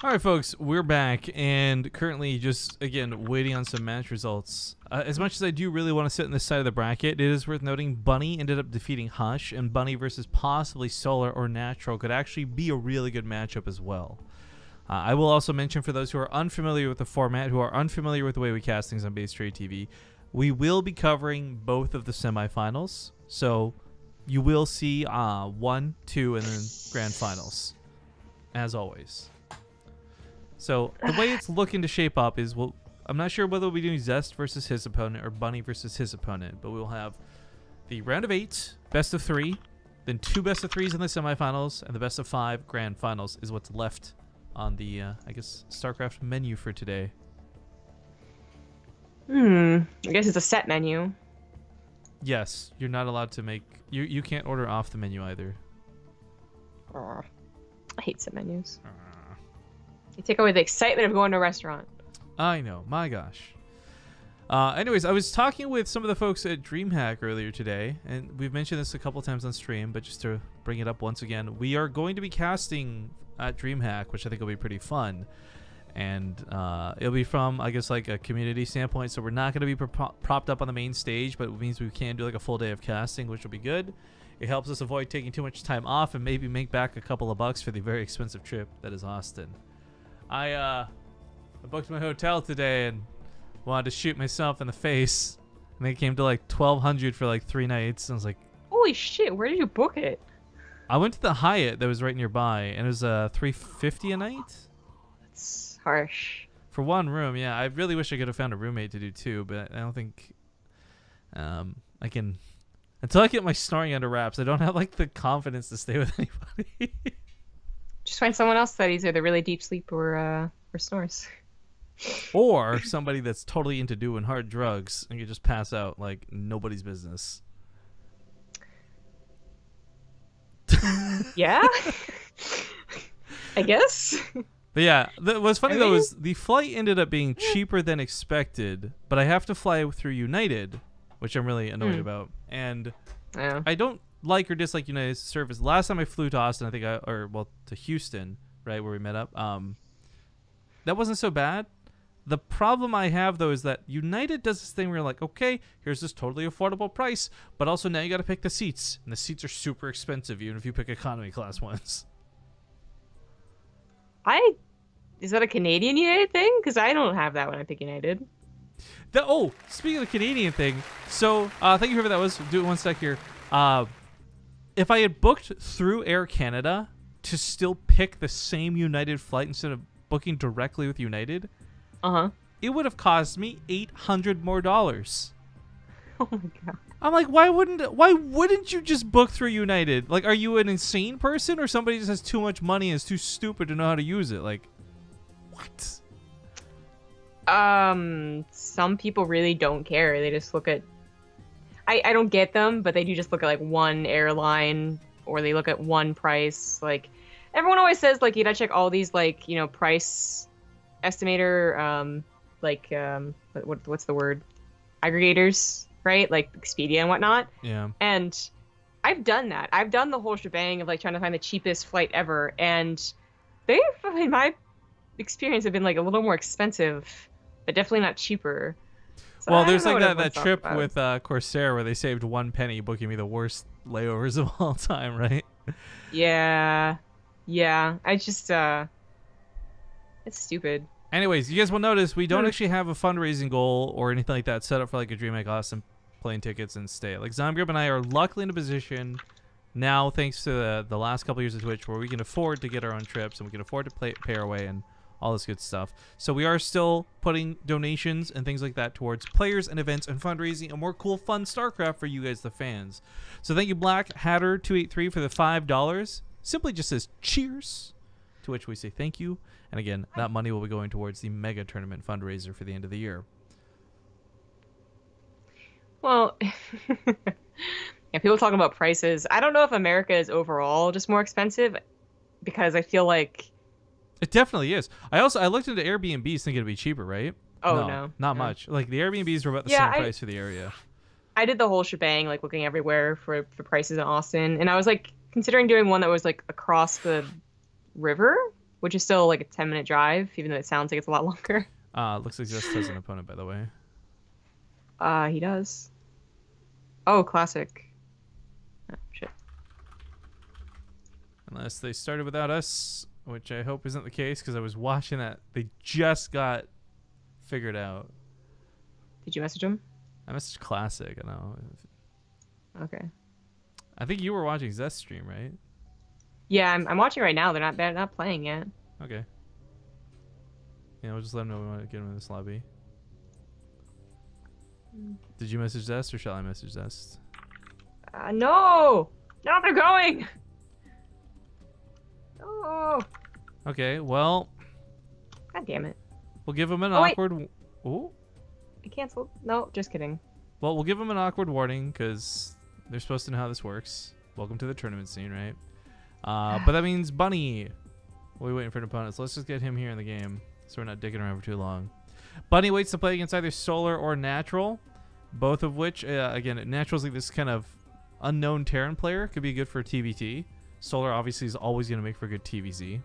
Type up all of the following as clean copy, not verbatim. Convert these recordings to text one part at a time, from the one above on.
All right, folks, we're back and currently just, again, waiting on some match results. As much as I do really want to sit on this side of the bracket, it is worth noting Bunny ended up defeating Hush, and Bunny versus possibly Solar or Natural could actually be a really good matchup as well. I will also mention for those who are unfamiliar with the format, who are unfamiliar with the way we cast things on BaseTradeTV, we will be covering both of the semifinals. So you will see 1, 2, and then grand finals, as always. So the way it's looking to shape up is, well, I'm not sure whether we'll be doing Zest versus his opponent or Bunny versus his opponent, but we'll have the round of 8, best of 3, then 2 best of 3s in the semifinals, and the best of 5 grand finals is what's left on the, I guess, StarCraft menu for today. I guess it's a set menu. Yes, you're not allowed to make... You can't order off the menu either. I hate set menus. You take away the excitement of going to a restaurant. I know. My gosh. Anyways, I was talking with some of the folks at DreamHack earlier today, and we've mentioned this a couple times on stream, but just to bring it up once again, we are going to be casting at DreamHack, which I think will be pretty fun. And it'll be from, I guess, like a community standpoint, so we're not going to be propped up on the main stage, but it means we can do like a full day of casting, which will be good. It helps us avoid taking too much time off and maybe make back a couple of bucks for the very expensive trip that is Austin. I booked my hotel today and wanted to shoot myself in the face, and it came to like $1,200 for like 3 nights. And I was like, holy shit, where did you book it? I went to the Hyatt that was right nearby, and it was $350 a night. That's harsh. For one room, yeah. I really wish I could have found a roommate to do 2, but I don't think I can. Until I get my snoring under wraps, I don't have like the confidence to stay with anybody. Just find someone else that either the really deep sleep or snores. Or somebody that's totally into doing hard drugs and you just pass out like nobody's business. Yeah? I guess. But yeah, what's funny though is the flight ended up being cheaper than expected, but I have to fly through United, which I'm really annoyed about. And I don't like or dislike United service. Last time I flew to Austin, I think to Houston, right, where we met up, that wasn't so bad. The problem I have though is that United does this thing where you're like, okay, here's this totally affordable price, but also now you got to pick the seats, and the seats are super expensive even if you pick economy class ones. Is that a Canadian United thing? Because I don't have that when I pick United. Speaking of the Canadian thing, so thank you for that. Was do it one sec here. If I had booked through Air Canada to still pick the same United flight instead of booking directly with United, it would have cost me $800 more. Oh my god! I'm like, why wouldn't you just book through United? Like, are you an insane person or somebody just has too much money and is too stupid to know how to use it? Like, what? Some people really don't care. They just look at. I don't get them, but they do just look at like one airline, or they look at one price. Like, everyone always says, like, you gotta check all these, like, you know, price estimator, what's the word? Aggregators, right? Like Expedia and whatnot. Yeah. And I've done that. I've done the whole shebang of like trying to find the cheapest flight ever, and they, in my experience, have been like a little more expensive, but definitely not cheaper. So well, there's like that trip with Corsair where they saved 1 penny booking me the worst layovers of all time, right? Yeah. I just it's stupid. Anyways, you guys will notice we don't actually have a fundraising goal or anything like that set up for like a DreamHack Austin plane tickets and stay. Like Zomgrip and I are luckily in a position now, thanks to the last couple years of Twitch, where we can afford to get our own trips and we can afford to pay our way and all this good stuff. So we are still putting donations and things like that towards players and events and fundraising and more cool, fun StarCraft for you guys, the fans. So thank you, Black Hatter 283 for the $5. Simply just says cheers, to which we say thank you. And again, that money will be going towards the mega tournament fundraiser for the end of the year. Well, yeah, people talking about prices. I don't know if America is overall just more expensive, because I feel like it definitely is. I looked into Airbnbs thinking it'd be cheaper, right? Oh, no. Not much. Like the Airbnbs were about the same price for the area. I did the whole shebang, like looking everywhere for prices in Austin, and I was like considering doing one that was like across the river, which is still like a 10-minute drive, even though it sounds like it's a lot longer. Looks like Zest has an opponent, by the way. He does. Oh, classic. Oh, shit. Unless they started without us, which I hope isn't the case, because I was watching that. They just got figured out. Did you message him? I messaged Classic. I know. Okay. I think you were watching Zest stream, right? Yeah, I'm watching right now. They're not playing yet. Okay. Yeah, we'll just let them know we want to get them in this lobby. Did you message Zest or shall I message Zest? No! No, they're going! No! Okay, well, God damn it. we'll give them an Oh, wait. awkward... Ooh. I canceled. No, just kidding. Well, we'll give them an awkward warning because they're supposed to know how this works. Welcome to the tournament scene, right? But that means Bunny. We're waiting for an opponent, so let's just get him here in the game so we're not digging around for too long. Bunny waits to play against either Solar or Natural, both of which, again, Natural's like this kind of unknown Terran player. Could be good for TvT. Solar obviously is always going to make for a good TvZ.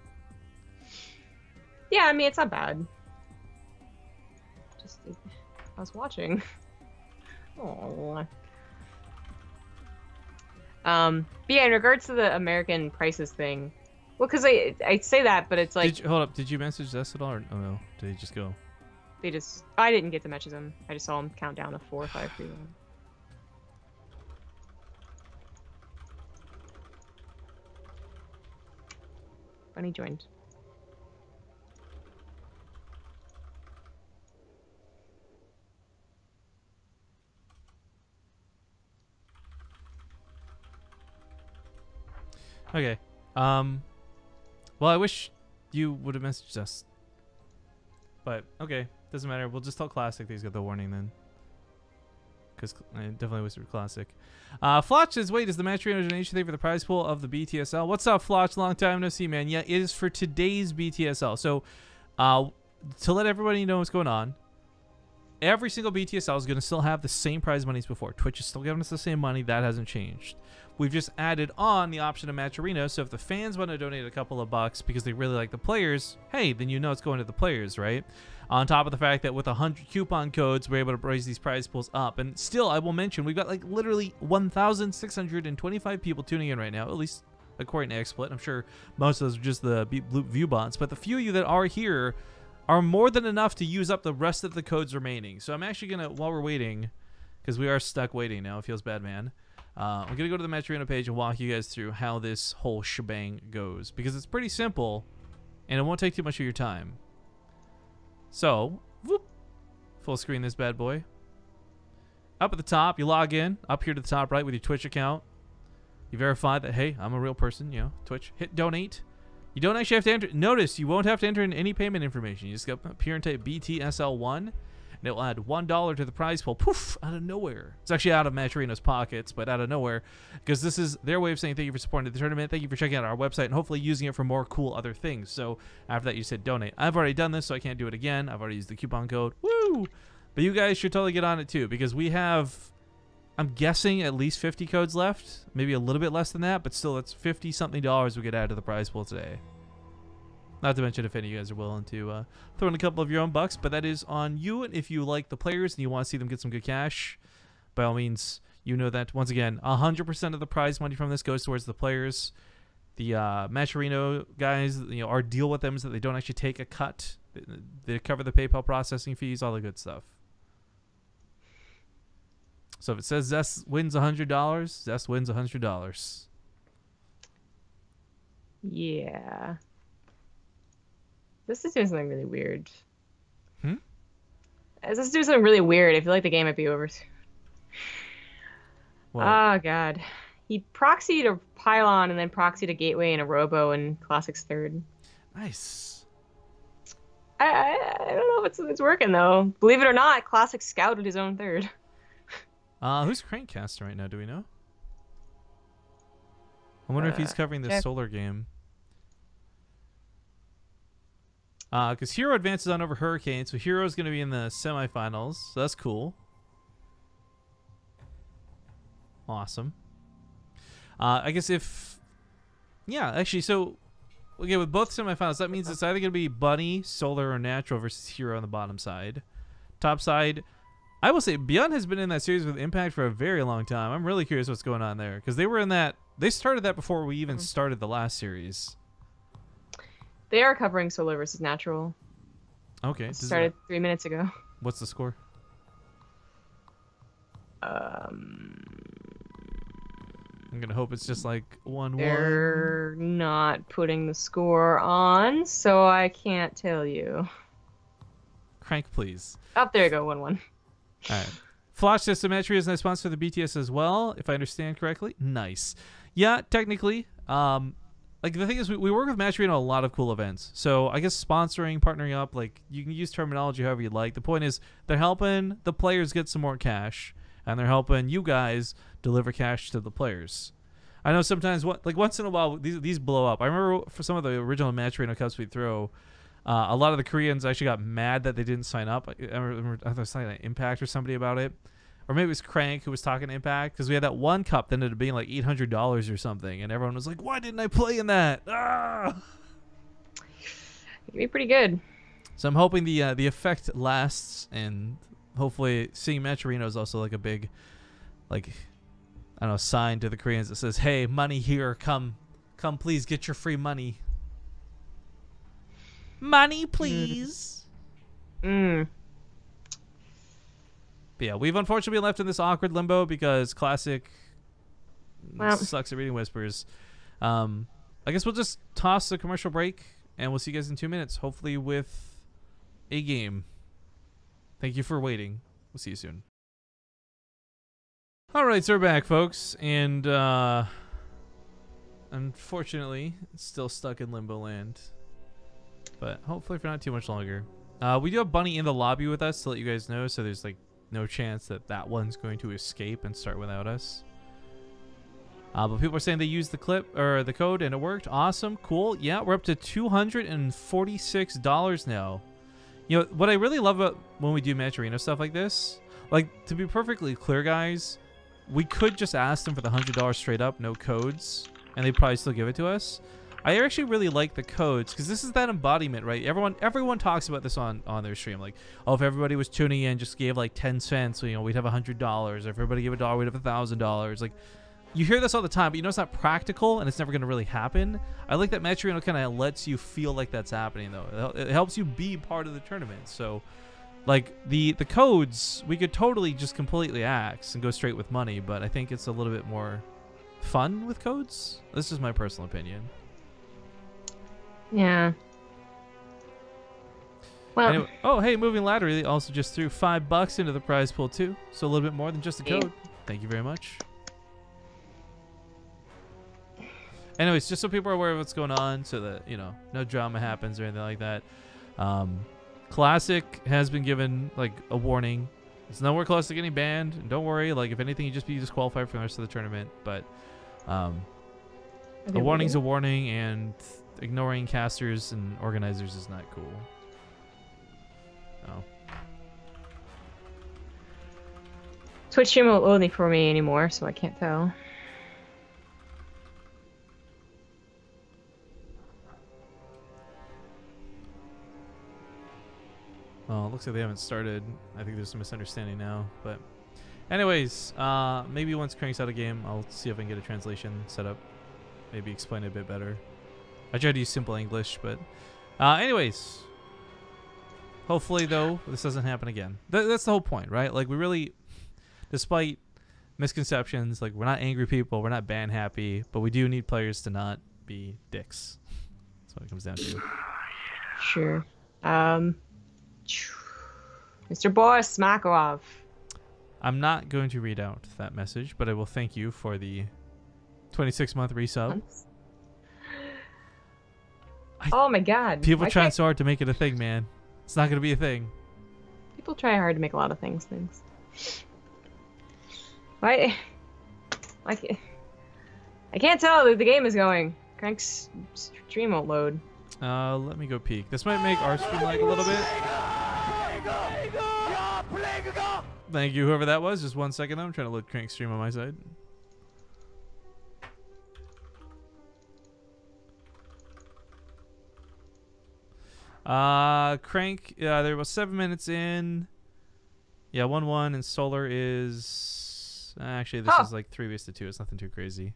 Yeah, I mean, it's not bad. Just, I was watching. Oh. But yeah, in regards to the American prices thing, well, because I say that, but it's like... Hold up. Did you message Zest at all? Or, oh, no. Did he just go? They just... I didn't get to message them. I just saw them count down to 4, 5, 3, 1. Bunny joined. Okay. Well, I wish you would have messaged us. But, okay. Doesn't matter. We'll just tell Classic that he's got the warning then. Because I definitely wish it were Classic. Flotch says, wait, is the Mascherino donation thing for the prize pool of the BTSL? What's up, Flotch? Long time no see, man. Yeah, it is for today's BTSL. So, to let everybody know what's going on, every single BTSL is going to still have the same prize money as before. Twitch is still giving us the same money. That hasn't changed. We've just added on the option of Mascherino, so if the fans want to donate a couple of bucks because they really like the players, hey, then you know it's going to the players, right? On top of the fact that with 100 coupon codes, we're able to raise these prize pools up. And still, I will mention, we've got like literally 1,625 people tuning in right now, at least according to XSplit. I'm sure most of those are just the blue view bots, but the few of you that are here are more than enough to use up the rest of the codes remaining. So I'm actually going to, while we're waiting, because we are stuck waiting now, it feels bad, man. I'm going to go to the Mascherino page and walk you guys through how this whole shebang goes, because it's pretty simple and it won't take too much of your time. So, whoop, full screen this bad boy. Up at the top, you log in, up here to the top right with your Twitch account. You verify that, hey, I'm a real person, you know, Twitch. Hit donate. You don't actually have to enter. Notice you won't have to enter in any payment information. You just go up here and type BTSL1, and it will add $1 to the prize pool. Poof, out of nowhere. It's actually out of Mascherino's pockets, but out of nowhere, because this is their way of saying thank you for supporting the tournament. Thank you for checking out our website and hopefully using it for more cool other things. So after that, you said donate. I've already done this, so I can't do it again. I've already used the coupon code. Woo! But you guys should totally get on it too, because we have, I'm guessing, at least 50 codes left. Maybe a little bit less than that, but still, that's $50-something we could add to the prize pool today. Not to mention if any of you guys are willing to throw in a couple of your own bucks, but that is on you. And if you like the players and you want to see them get some good cash, by all means, you know that, once again, 100% of the prize money from this goes towards the players. The Mascherino guys, you know, our deal with them is that they don't actually take a cut. They cover the PayPal processing fees, all the good stuff. So if it says Zest wins $100, Zest wins $100. Yeah. This is doing something really weird. This is doing something really weird. I feel like the game might be over. What? Oh, God. He proxied a pylon and then proxied a gateway and a robo in Classic's third. Nice. I don't know if it's working, though. Believe it or not, Classic scouted his own third. Who's Crankcaster right now? Do we know? I wonder if he's covering the Solar game. Because Hero advances on over Hurricane, so Hero's going to be in the semifinals, so that's cool. Awesome. I guess if... Yeah, actually, so okay, with both semifinals, that means it's either gonna be Bunny, Solar, or Natural versus Hero on the bottom side. Top side, I will say Beyond has been in that series with Impact for a very long time. I'm really curious what's going on there because they were in that. They started that before we even started the last series. They are covering Solar versus Natural. Okay. Started 3 minutes ago. What's the score? Um, I'm gonna hope it's just like 1-1. They're not putting the score on, so I can't tell you. Crank, please. Oh, there you go, 1-1. All right. Flash System entry is a sponsor for the BTS as well, if I understand correctly. Nice. Yeah, technically. Like the thing is, we work with Mascherino on a lot of cool events. So I guess sponsoring, partnering up, like you can use terminology however you like. The point is they're helping the players get some more cash, and they're helping you guys deliver cash to the players. I know sometimes once in a while these blow up. I remember for some of the original Mascherino Cups we throw, a lot of the Koreans actually got mad that they didn't sign up. I remember I was talking to Impact or somebody about it. Or maybe it was Crank who was talking to Impact because we had that one cup that ended up being like $800 or something, and everyone was like, "Why didn't I play in that?" Ah! It could be pretty good. So I'm hoping the effect lasts, and hopefully seeing Mascherino is also like a big, like, I don't know, sign to the Koreans that says, "Hey, money here, come, please get your free money, money, please." But yeah, we've unfortunately been left in this awkward limbo because Classic sucks at reading whispers. I guess we'll just toss the commercial break, and we'll see you guys in 2 minutes, hopefully with a game. Thank you for waiting. We'll see you soon. All right, so we're back, folks, and unfortunately, it's still stuck in limbo land. But hopefully for not too much longer. We do have Bunny in the lobby with us to let you guys know, so there's like no chance that that one's going to escape and start without us. But people are saying they used the clip or the code and it worked. Awesome, cool. Yeah, we're up to $246 now. You know what I really love about when we do Mascherino stuff like this, like to be perfectly clear, guys, we could just ask them for the $100 straight up, no codes, and they'd probably still give it to us. I actually really like the codes because this is that embodiment, right? Everyone talks about this on their stream, like, oh, if everybody was tuning in, just gave like 10 cents, you know, we'd have $100. If everybody gave $1, we'd have $1,000. Like, you hear this all the time, but you know it's not practical and it's never going to really happen. I like that Mascherino kind of lets you feel like that's happening, though. It helps you be part of the tournament. So, like the codes, we could totally just completely axe and go straight with money, but I think it's a little bit more fun with codes. This is my personal opinion. Yeah. Well. Anyway, oh, hey, Moving Ladder also just threw $5 into the prize pool too, so a little bit more than just a code. Thank you very much. Anyways, just so people are aware of what's going on, so that you know no drama happens or anything like that. Classic has been given like a warning. It's nowhere close to getting banned, and don't worry. Like if anything, you just be disqualified from the rest of the tournament. But a warning's a warning, and ignoring casters and organizers is not cool. Oh. Twitch stream won't load for me anymore, so I can't tell. Well, it looks like they haven't started. I think there's some misunderstanding now. But anyways, maybe once Crank's out of game, I'll see if I can get a translation set up. Maybe explain it a bit better. I tried to use simple English, but anyways. Hopefully, though, this doesn't happen again. That's the whole point, right? Like, we really, despite misconceptions, like, we're not angry people. We're not ban happy. But we do need players to not be dicks. That's what it comes down to. Sure. Mr. Boris Makarov. I'm not going to read out that message, but I will thank you for the 26-month resub. Oh my god. People trying so hard to make it a thing, man. It's not going to be a thing. People try hard to make a lot of things. Why? I can't tell that the game is going. Crank's stream won't load. Let me go peek. This might make our stream lag a little bit. Thank you, whoever that was. Just 1 second, though. I'm trying to load Crank stream on my side. Crank, there was 7 minutes in. Yeah, 1-1, and Solar is... Actually, this is like 3-2. It's nothing too crazy.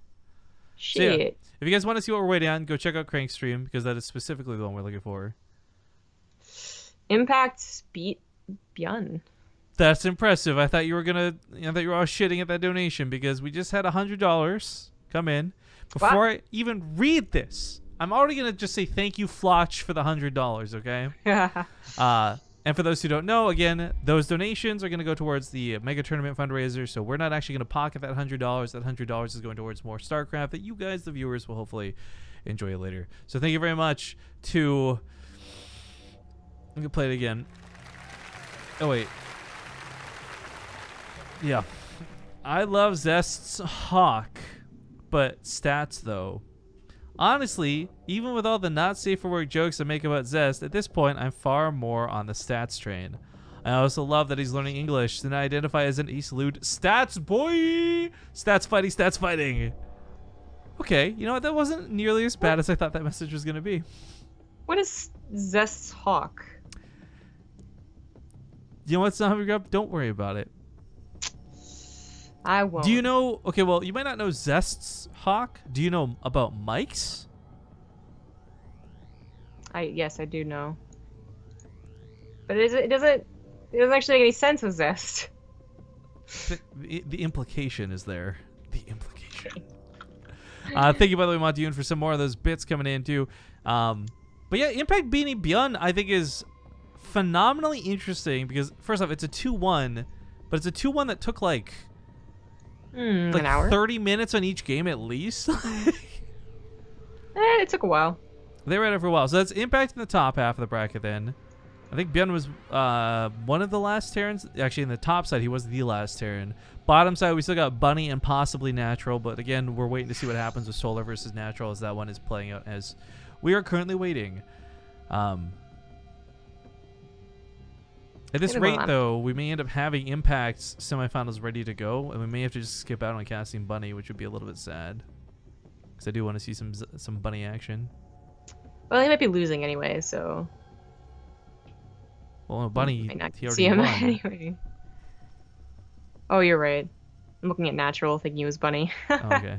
Shit. So, yeah, if you guys want to see what we're waiting on, go check out Crank's stream, because that is specifically the one we're looking for. Impact beat Bjorn. That's impressive. I thought you were gonna... I thought you were all shitting at that donation, because we just had $100 come in. Before I even read this, I'm already gonna just say thank you, Flotch, for the $100, okay? And for those who don't know, again, those donations are going to go towards the Mega Tournament fundraiser, so we're not actually going to pocket that $100. That $100 is going towards more StarCraft that you guys, the viewers, will hopefully enjoy later. So thank you very much to... I'm going to play it again. Oh, wait. Yeah. I love Zest's Hawk, but stats, though. Honestly, even with all the not safe for work jokes I make about Zest, at this point, I'm far more on the stats train. I also love that he's learning English, and I identify as an East Lude stats boy! Stats fighting, stats fighting! Okay, you know what? That wasn't nearly as bad as I thought that message was going to be. What is Zest's Hawk? You know what, Zombie Grub? Don't worry about it. I won't. Do you know... Okay, well, you might not know Zest's Hawk. Do you know about Mike's? Yes, I do know. But it doesn't actually make any sense with Zest. The implication is there. The implication. Thank you, by the way, Montiun, for some more of those bits coming in, too. But yeah, Impact beating Beyond, I think, is phenomenally interesting because, first off, it's a 2-1, but it's a 2-1 that took, like an hour? 30 minutes on each game at least. It took a while. They were at it for a while. So that's Impact in the top half of the bracket then. I think Bjorn was one of the last Terrans. Actually, in the top side, he was the last Terran. Bottom side, we still got Bunny and possibly Natural. But again, we're waiting to see what happens with Solar versus Natural as that one is playing out as we are currently waiting. At this rate, though, we may end up having Impact's semifinals ready to go, and we may have to just skip out on casting Bunny, which would be a little bit sad. Because I do want to see some Bunny action. Well, he might be losing anyway, so... Well, no, Bunny, might not he already see him won. anyway. Oh, you're right. I'm looking at Natural, thinking it was Bunny. Oh, okay.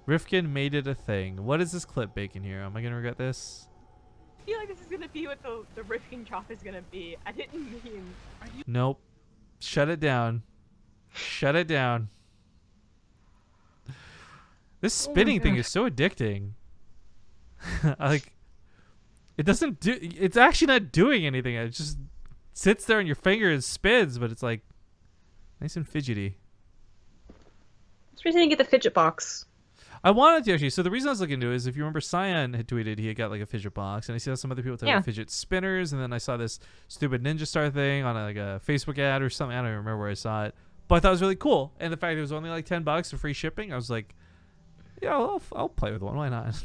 Rifkin made it a thing. What is this clip baking here? Am I going to regret this? I feel like this is going to be what the Rifkin drop is going to be. I didn't mean... Nope. Shut it down. Shut it down. This spinning thing is so addicting. Like, it doesn't do... It's actually not doing anything. It just sits there on your finger and spins, but it's like nice and fidgety. It's reason you get the fidget box. I wanted to actually. So the reason I was looking into it is if you remember Cyan had tweeted he had got like a fidget box, and I saw some other people talking about fidget spinners, and then I saw this stupid Ninja Star thing on like a Facebook ad or something. I don't even remember where I saw it, but I thought it was really cool. And the fact it was only like $10 for free shipping, I was like, yeah, I'll play with one. Why not?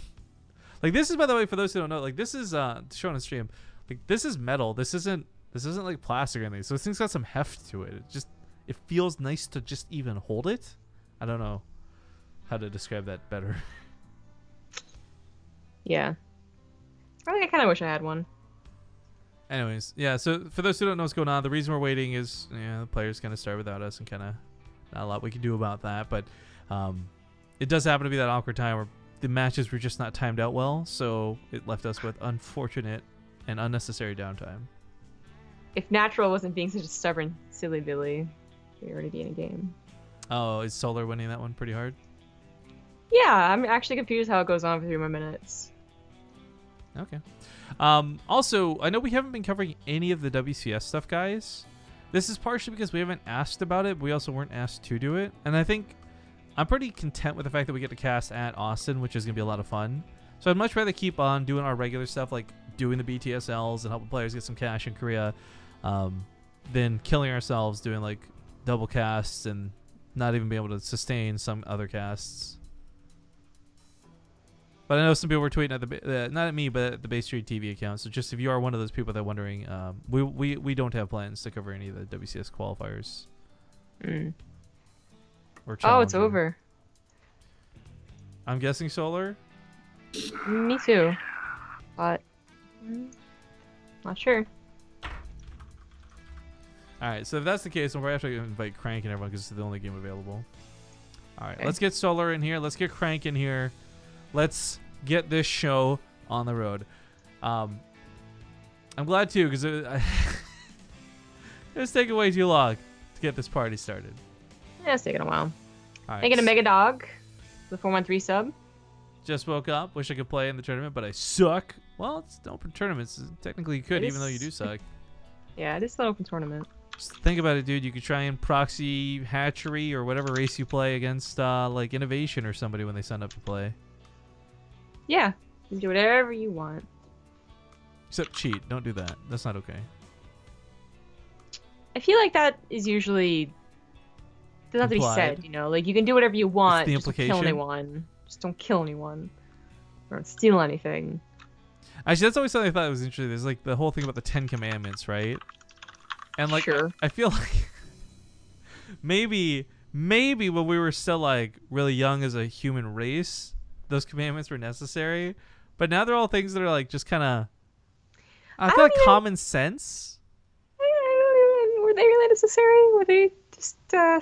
Like this is, by the way, for those who don't know, like this is shown on stream. Like this is metal. This isn't like plastic or anything. So this thing's got some heft to it. It feels nice to just even hold it. I don't know how to describe that better. Yeah. I kind of wish I had one. Anyways, yeah, so for those who don't know what's going on, the reason we're waiting is the players kind of start without us and kind of not a lot we can do about that. But it does happen to be that awkward time where the matches were just not timed out well, so it left us with unfortunate and unnecessary downtime. If Natural wasn't being such a stubborn, silly Billy, we'd already be in a game. Oh, is Solar winning that one pretty hard? Yeah, I'm actually confused how it goes on for 3 more minutes. Okay. Also, I know we haven't been covering any of the WCS stuff, guys. This is partially because we haven't asked about it, but we also weren't asked to do it. And I think I'm pretty content with the fact that we get to cast at Austin, which is going to be a lot of fun. So I'd much rather keep on doing our regular stuff, like doing the BTSLs and helping players get some cash in Korea, than killing ourselves doing like double casts and not even be able to sustain some other casts. But I know some people were tweeting at the not at me, but at the BaseTradeTV account. So just if you are one of those people that are wondering, we don't have plans to cover any of the WCS qualifiers. Oh, it's over. I'm guessing Solar. Me too. But not sure. All right, so if that's the case, then we're going to have to invite Crank and everyone because it's the only game available. All right, Okay. let's get Solar in here. Let's get Crank in here. Let's get this show on the road. I'm glad too because it was taking way too long to get this party started. Yeah, it's taking a while. All right, Thanking a Mega Dog, the 413 sub. just woke up. Wish I could play in the tournament, but I suck. Well, it's an open tournament. So technically, you could, It even though you is. do suck. Yeah, it is an open tournament. Just think about it, dude. You could try and proxy Hatchery or whatever race you play against, like Innovation or somebody when they sign up to play. Yeah, you can do whatever you want. Except cheat. Don't do that. That's not okay. I feel like that is usually doesn't have to be Implied. said, you know. Like you can do whatever you want. the Just don't kill implication. anyone. Just don't kill anyone. Or don't steal anything. Actually, that's always something I thought was interesting. There's like the whole thing about the 10 Commandments, right? And like, Sure. I feel like maybe when we were still like really young as a human race, those commandments were necessary. But now they're all things that are like just kind of, I feel don't like even- common sense. I don't even, were they really necessary? Were they just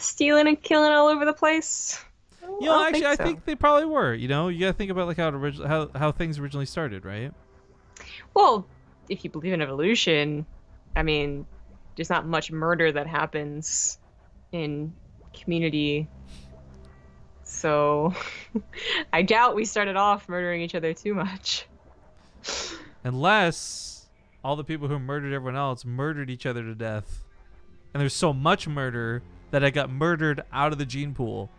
stealing and killing all over the place? You know, I don't actually, I so. think they probably were. You know, you gotta think about like how things originally started, right? Well, if you believe in evolution, I mean, there's not much murder that happens in community. So I doubt we started off murdering each other too much. Unless all the people who murdered everyone else murdered each other to death. And there's so much murder that I got murdered out of the gene pool.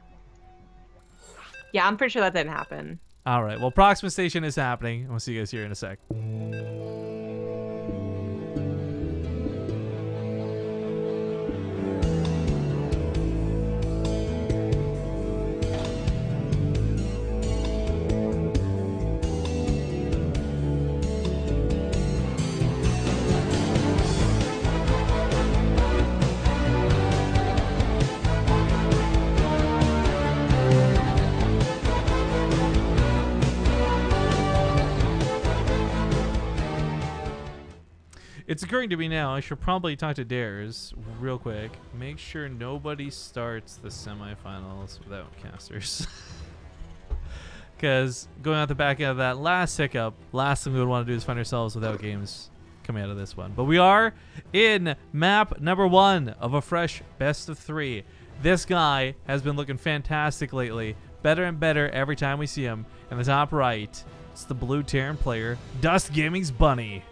Yeah, I'm pretty sure that didn't happen. All right, well, Proxima Station is happening. We'll see you guys here in a sec. It's occurring to me now, I should probably talk to Dares real quick. Make sure nobody starts the semifinals without casters. Because going out the back end of that last hiccup, last thing we would want to do is find ourselves without games coming out of this one. But we are in map number 1 of a fresh best of 3. This guy has been looking fantastic lately. Better and better every time we see him. In the top right, it's the blue Terran player, Dust Gaming's Bunny.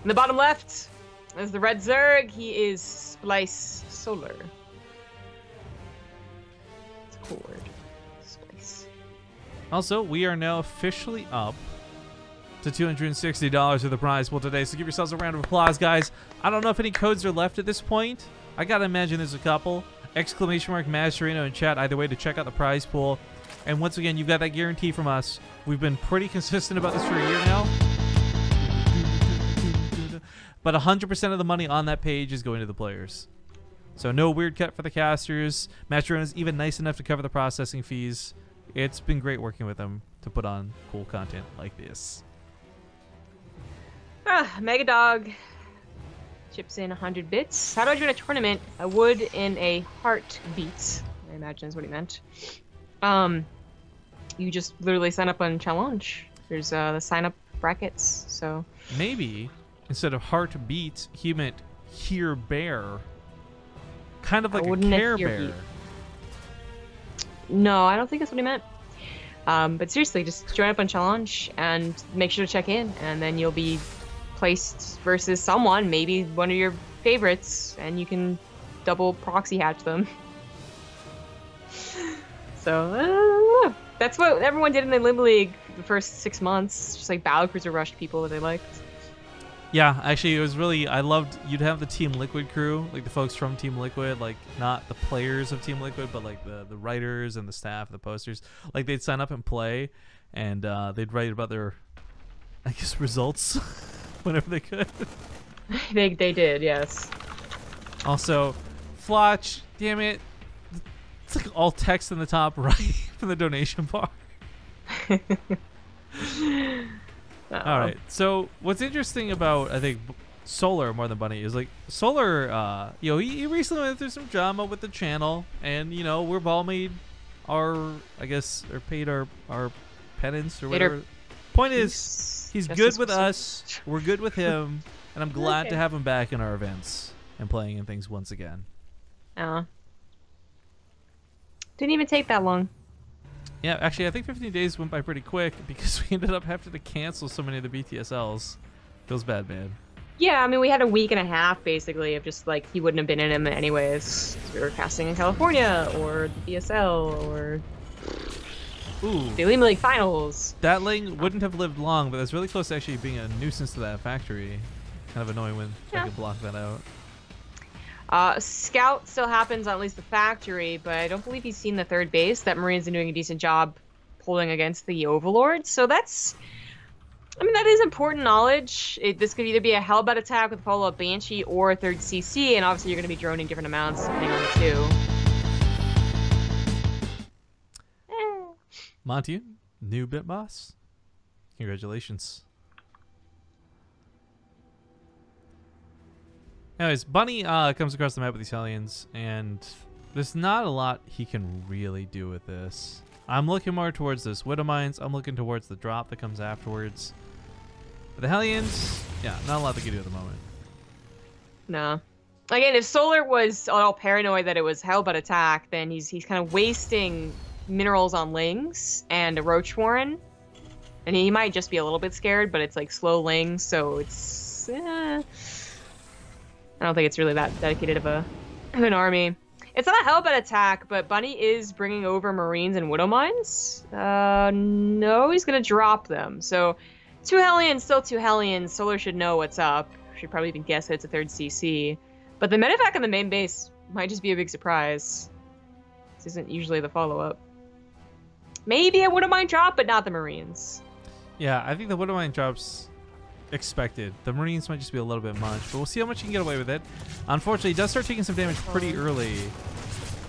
In the bottom left is the red Zerg. He is Splice Solar. It's a cool word. Splice. Also, we are now officially up to $260 of the prize pool today, so give yourselves a round of applause, guys. I don't know if any codes are left at this point. I gotta imagine there's a couple. Exclamation mark Mascherino in chat, either way, to check out the prize pool. And once again, you've got that guarantee from us. We've been pretty consistent about this for a year now. But 100% of the money on that page is going to the players. So no weird cut for the casters. Mascherino is even nice enough to cover the processing fees. It's been great working with them to put on cool content like this. Mega Dog chips in 100 bits. How do I join a tournament? I would in a heartbeat. I imagine is what he meant. You just literally sign up on challenge. There's the sign up brackets. So Maybe instead of heartbeat, he meant hear bear. Kind of like a wouldn't Care hear Bear. beat. No, I don't think that's what he meant. But seriously, just join up on challenge and make sure to check in, and then you'll be placed versus someone, maybe one of your favorites, and you can double proxy hatch them. So, I don't know. That's what everyone did in the Limb League the first 6 months. Just like Battlecruiser rushed people that they liked. Yeah, actually, it was really, I loved, you'd have the Team Liquid crew, like the folks from Team Liquid, like not the players of Team Liquid, but like the writers and the staff, the posters. Like they'd sign up and play, and they'd write about their, I guess, results whenever they could. They did, yes. Also, Flotch, damn it, it's like all text in the top right from the donation bar. All right. So what's interesting about, I think, Solar more than Bunny is like Solar. You know, he recently went through some drama with the channel, and you know, we've all made our, I guess, or paid our penance or whatever. Point is, he's good with us. We're good with him, and I'm glad to have him back in our events and playing in things once again. Didn't even take that long. Yeah, actually, I think 15 days went by pretty quick because we ended up having to cancel so many of the BTSLs. Feels bad, man. Yeah, I mean, we had a week and a half, basically, of just, like, he wouldn't have been in them anyways. We were casting in California, or the BSL, or the Lima League Finals. That lane wouldn't have lived long, but that's really close to actually being a nuisance to that factory. Kind of annoying when I could block that out. Scout still happens on at least the factory, but I don't believe he's seen the third base. That Marine's been doing a decent job pulling against the Overlord, so that's... I mean, that is important knowledge. This could either be a Hellbat attack with a follow-up Banshee or a third CC, and obviously you're going to be droning different amounts depending on the two. Monty, new bit boss. Congratulations. Anyways, Bunny comes across the map with these Hellions, and there's not a lot he can really do with this. I'm looking more towards this Widow Mines. I'm looking towards the drop that comes afterwards. But the Hellions, yeah, not a lot they can do at the moment. No. Again, if Solar was all paranoid that it was Hellbat attack, then he's kind of wasting minerals on Lings and a Roach Warren. And he might just be a little bit scared, but it's like slow Lings, so it's... I don't think it's really that dedicated of an army. It's not a Hellbat attack, but Bunny is bringing over Marines and Widow Mines. No, he's going to drop them. So, 2 Hellions, still 2 Hellions. Solar should know what's up. Should probably even guess that it's a third CC. But the medevac on the main base might just be a big surprise. This isn't usually the follow-up. Maybe a Widow Mine drop, but not the Marines. Yeah, I think the Widow Mine drop's expected. The Marines might just be a little bit much, but we'll see how much he can get away with it. Unfortunately, he does start taking some damage pretty early.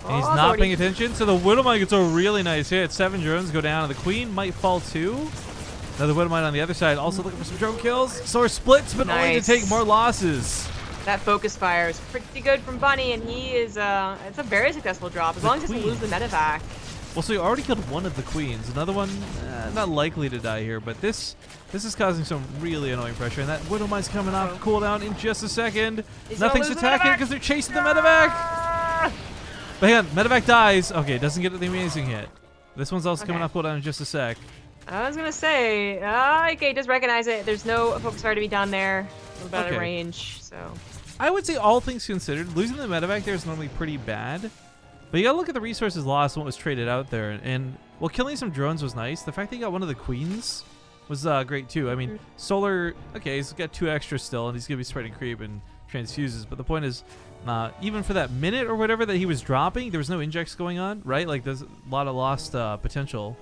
And he's not paying attention, so the Widow Mine gets a really nice hit. 7 drones go down, and the Queen might fall too. Another Widow Mine on the other side, also looking for some drone kills. Solar splits, but only to take more losses. That focus fire is pretty good from Bunny, and he is, it's a very successful drop, as long as he doesn't lose the medevac. Well, so he already killed one of the Queens. Another one, not likely to die here, but this is causing some really annoying pressure, and that Widow Mine's coming off cooldown in just a second. Nothing's attacking because they're chasing the medevac. But hang on, medevac dies. Okay, doesn't get the amazing hit. This one's also coming off cooldown in just a sec. I was gonna say, okay, does recognize it. There's no focus fire to be done there. A little bit out of range, so. I would say all things considered, losing the medevac there is normally pretty bad. But you gotta look at the resources lost and what was traded out there. And while killing some drones was nice, the fact that he got one of the Queens was great too. I mean, Solar, okay, he's got 2 extra still, and he's gonna be spreading creep and transfuses. But the point is, even for that minute or whatever that he was dropping, there was no injects going on, right? Like, there's a lot of lost potential.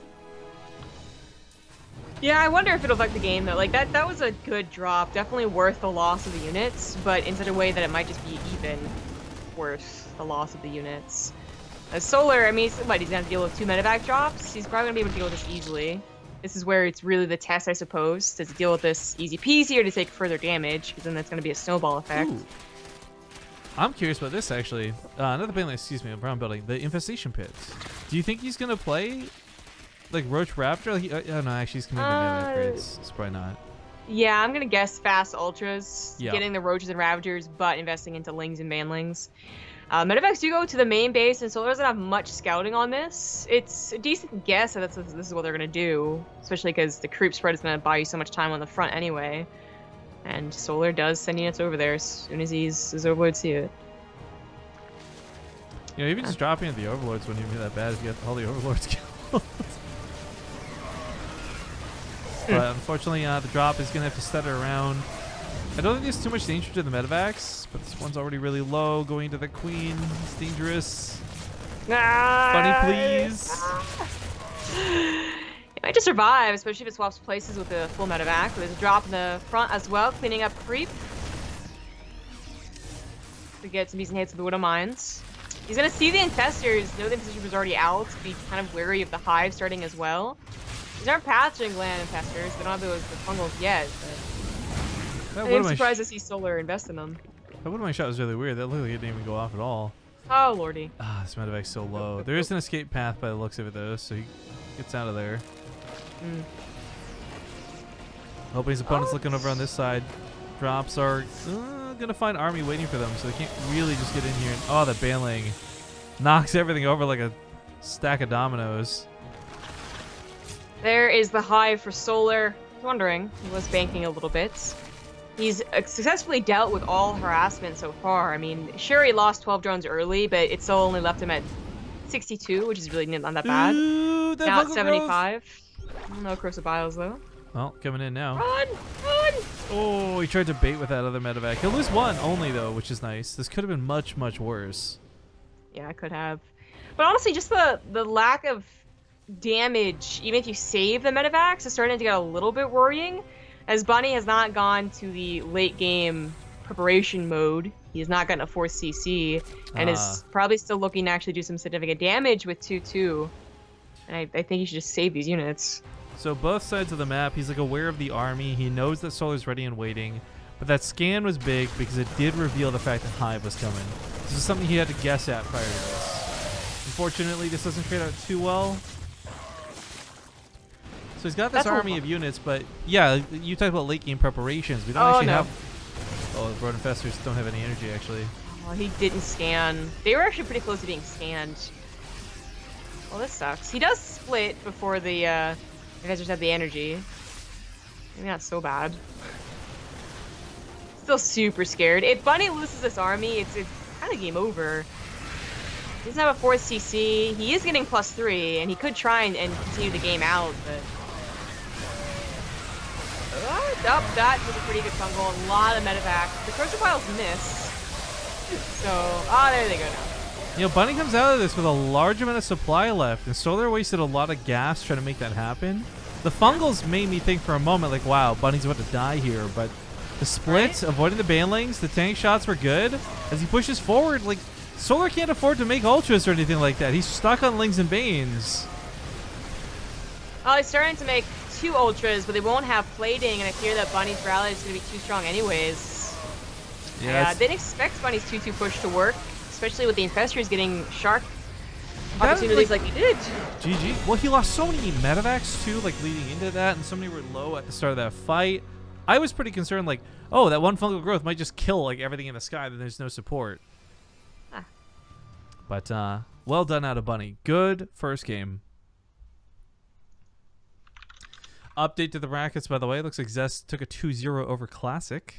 Yeah, I wonder if it'll affect the game though. Like that was a good drop, definitely worth the loss of the units, but in such a way that it might just be even worth the loss of the units. Solar, I mean, he's gonna have to deal with 2 medevac drops. He's probably gonna be able to deal with this easily. This is where it's really the test, I suppose, to deal with this easy peasy or to take further damage, because then that's gonna be a snowball effect. Ooh. I'm curious about this actually. Another thing, excuse me, brown building, the infestation pits. Do you think he's gonna play like Roach Raptor? Like, oh no, actually he's committing melee upgrades. It's probably not. Yeah, I'm gonna guess fast ultras, yeah. Getting the Roaches and Ravagers, but investing into Lings and Manlings. Medevacs do go to the main base, and Solar doesn't have much scouting on this. It's a decent guess that this is what they're gonna do, especially because the creep spread is gonna buy you so much time on the front anyway. And Solar does send units over there as soon as his Overlords see it. You know, even just dropping at the Overlords wouldn't even be that bad if you got all the Overlords killed. But unfortunately, the drop is gonna have to stutter around. I don't think there's too much danger to the medevacs, but this one's already really low. Going to the Queen, it's dangerous. Bunny, please. It might just survive, especially if it swaps places with the full medevac. There's a drop in the front as well, cleaning up creep. To get some decent hits with the Widow Mines. He's gonna see the Infestors, know the Infestor was already out, be kind of wary of the Hive starting as well. These aren't pathogen gland infestors. They don't have the fungals yet. But I'm surprised to see Solar invest in them. That one of my shot was really weird. That looked like it didn't even go off at all. Oh, lordy. Ah, this medevac's so low. There is an escape path by the looks of it, though, so he gets out of there. Hoping his opponent's looking over on this side. Drops are gonna find army waiting for them, so they can't really just get in here. And, oh, the bailing knocks everything over like a stack of dominoes. There is the hive for Solar. I was wondering, he was banking a little bit. He's successfully dealt with all harassment so far. I mean, sure, he lost 12 drones early, but it still only left him at 62, which is really not that bad. Ooh, now at 75. No corrosive biles, though. Well, coming in now. Run! Run! Oh, he tried to bait with that other medevac. He'll lose one only, though, which is nice. This could have been much, much worse. Yeah, it could have. But honestly, just the lack of damage, even if you save the medevacs, is starting to get a little bit worrying. As Bunny has not gone to the late game preparation mode, he has not gotten a 4th CC, and is probably still looking to actually do some significant damage with 2-2. And I think he should just save these units. So both sides of the map, he's like aware of the army. He knows that Solar's ready and waiting. But that scan was big because it did reveal the fact that Hive was coming. This is something he had to guess at prior to this. Unfortunately, this doesn't trade out too well. So he's got this army of units, but yeah, you talked about late game preparations. We don't actually have... Oh, the Broad Infestors don't have any energy, actually. Oh, he didn't scan. They were actually pretty close to being scanned. Well, this sucks. He does split before the Infestors have the energy. Maybe not so bad. Still super scared. If Bunny loses this army, it's kind of game over. He doesn't have a 4th CC. He is getting +3, and he could try and continue the game out, but... that was a pretty good fungal. A lot of medevac. The Corsair piles miss. So, there they go now. You know, Bunny comes out of this with a large amount of supply left, and Solar wasted a lot of gas trying to make that happen. The fungals made me think for a moment, like, wow, Bunny's about to die here, but the splits, avoiding the banelings, the tank shots were good. As he pushes forward, like, Solar can't afford to make ultras or anything like that. He's stuck on Lings and Banes. Well, he's starting to make 2 ultras, but they won't have plating, and I fear that Bunny's rally is going to be too strong anyways. Yeah, I didn't expect Bunny's 2-2 push to work, especially with the Infestors getting shark opportunities like he did. GG. Well, he lost so many medevacs too, like leading into that, and so many were low at the start of that fight. I was pretty concerned, like, oh, that one fungal growth might just kill like everything in the sky, then there's no support. But well done out of Bunny. Good first game. Update to the brackets, by the way. Looks like Zest took a 2-0 over Classic.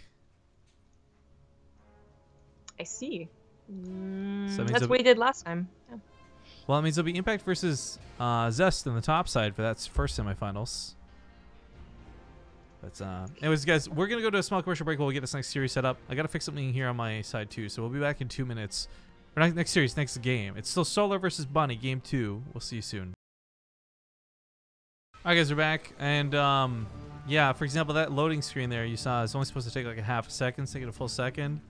I see. That's what we did last time. Yeah. Well, it means it'll be Impact versus Zest on the top side for that first semifinals. But anyways, guys, we're going to go to a small commercial break while we get this next series set up. I got to fix something here on my side, too. So we'll be back in 2 minutes. Or next series, next game. It's still Solar versus Bunny, game 2. We'll see you soon. Alright, guys, we're back. And, yeah, for example, that loading screen there you saw is only supposed to take like a half a second. It's taking a full second.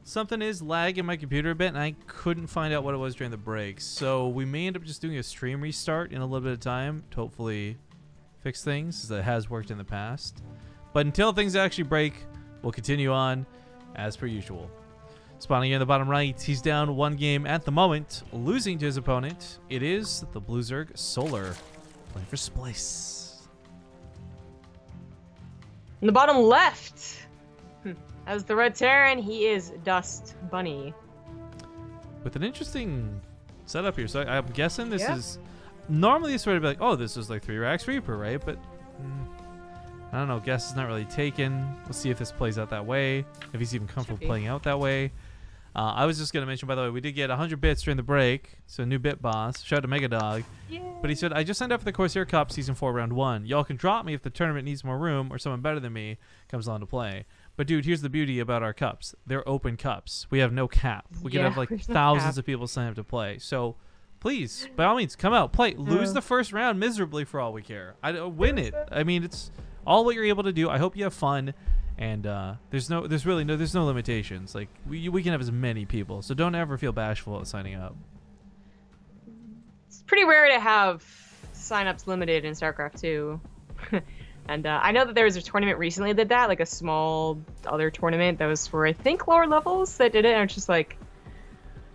Something is lagging my computer a bit, and I couldn't find out what it was during the break. So we may end up just doing a stream restart in a little bit of time to hopefully fix things, as it has worked in the past. But until things actually break, we'll continue on as per usual. Spawning in the bottom right, he's down 1 game at the moment, losing to his opponent. It is the Blue Zerg Solar, playing for Splice. In the bottom left, as the Red Terran, he is Dust Bunny. With an interesting setup here. So I'm guessing this is... Normally this would be like, oh, this is like 3 racks Reaper, right? But I don't know. Guess is not really taken. We'll see if this plays out that way. If he's even comfortable playing out that way. I was just going to mention, by the way, we did get 100 bits during the break. So new bit boss. Shout out to Megadog. Yeah. But he said, I just signed up for the Corsair Cup Season 4 Round 1. Y'all can drop me if the tournament needs more room or someone better than me comes along to play. But dude, here's the beauty about our cups. They're open cups. We have no cap. We can have like thousands of people sign up to play. So please, by all means, come out, play. Lose the first round miserably for all we care. Win it. I mean, it's all what you're able to do. I hope you have fun. And there's no limitations. Like we can have as many people. So don't ever feel bashful at signing up. It's pretty rare to have signups limited in StarCraft 2. And I know that there was a tournament recently that did that, like a small other tournament that was for, I think, lower levels that did it. And I was just like,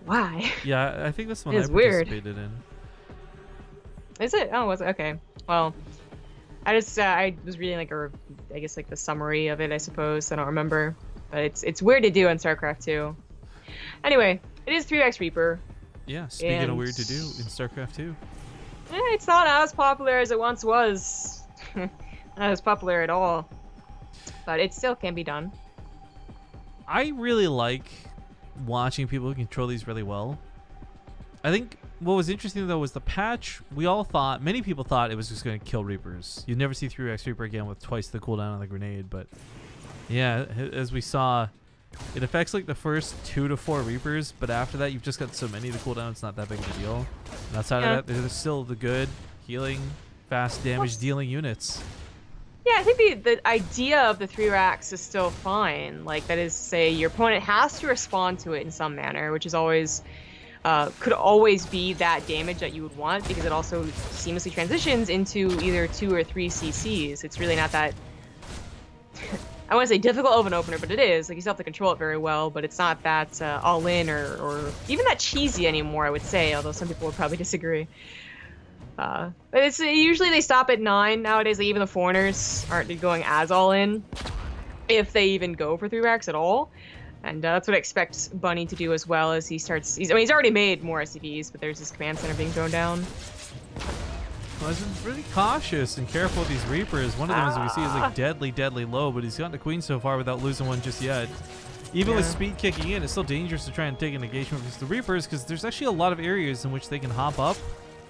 why? Yeah, I think that's one It's I weird. participated in. Is it? Oh, was it? Okay. Well, I was reading like I guess like the summary of it, I suppose. I don't remember, but it's weird to do on StarCraft 2. Anyway, it is 3x Reaper. Yeah, speaking of weird to do in StarCraft 2. It's not as popular as it once was. Not as popular at all, but it still can be done. I really like watching people who control these really well. I think what was interesting though was the patch. Many people thought it was just going to kill Reapers. You'd never see 3x Reaper again with twice the cooldown on the grenade, but yeah, as we saw, it affects like the first 2 to 4 Reapers, but after that you've just got so many, the cooldown's not that big of a deal. And outside of that, there's still the good healing, fast damage dealing units. Yeah, I think the idea of the 3 racks is still fine. Like, that is, say, your opponent has to respond to it in some manner, which is always, could always be that damage that you would want, because it also seamlessly transitions into either 2 or 3 CCs. It's really not that, I want to say difficult of an opener, but it is. Like, you still have to control it very well, but it's not that all-in or even that cheesy anymore, I would say, although some people would probably disagree. But it's usually they stop at 9 nowadays. Like, even the foreigners aren't going as all in, if they even go for 3 racks at all. And that's what I expect Bunny to do as well as he starts. I mean, he's already made more SCVs, but there's this command center being thrown down. Well, I've been really cautious and careful with these Reapers. One of them, as we see, is like deadly low, but he's gotten the Queen so far without losing one just yet. Even with speed kicking in, it's still dangerous to try and take an engagement with the Reapers because there's actually a lot of areas in which they can hop up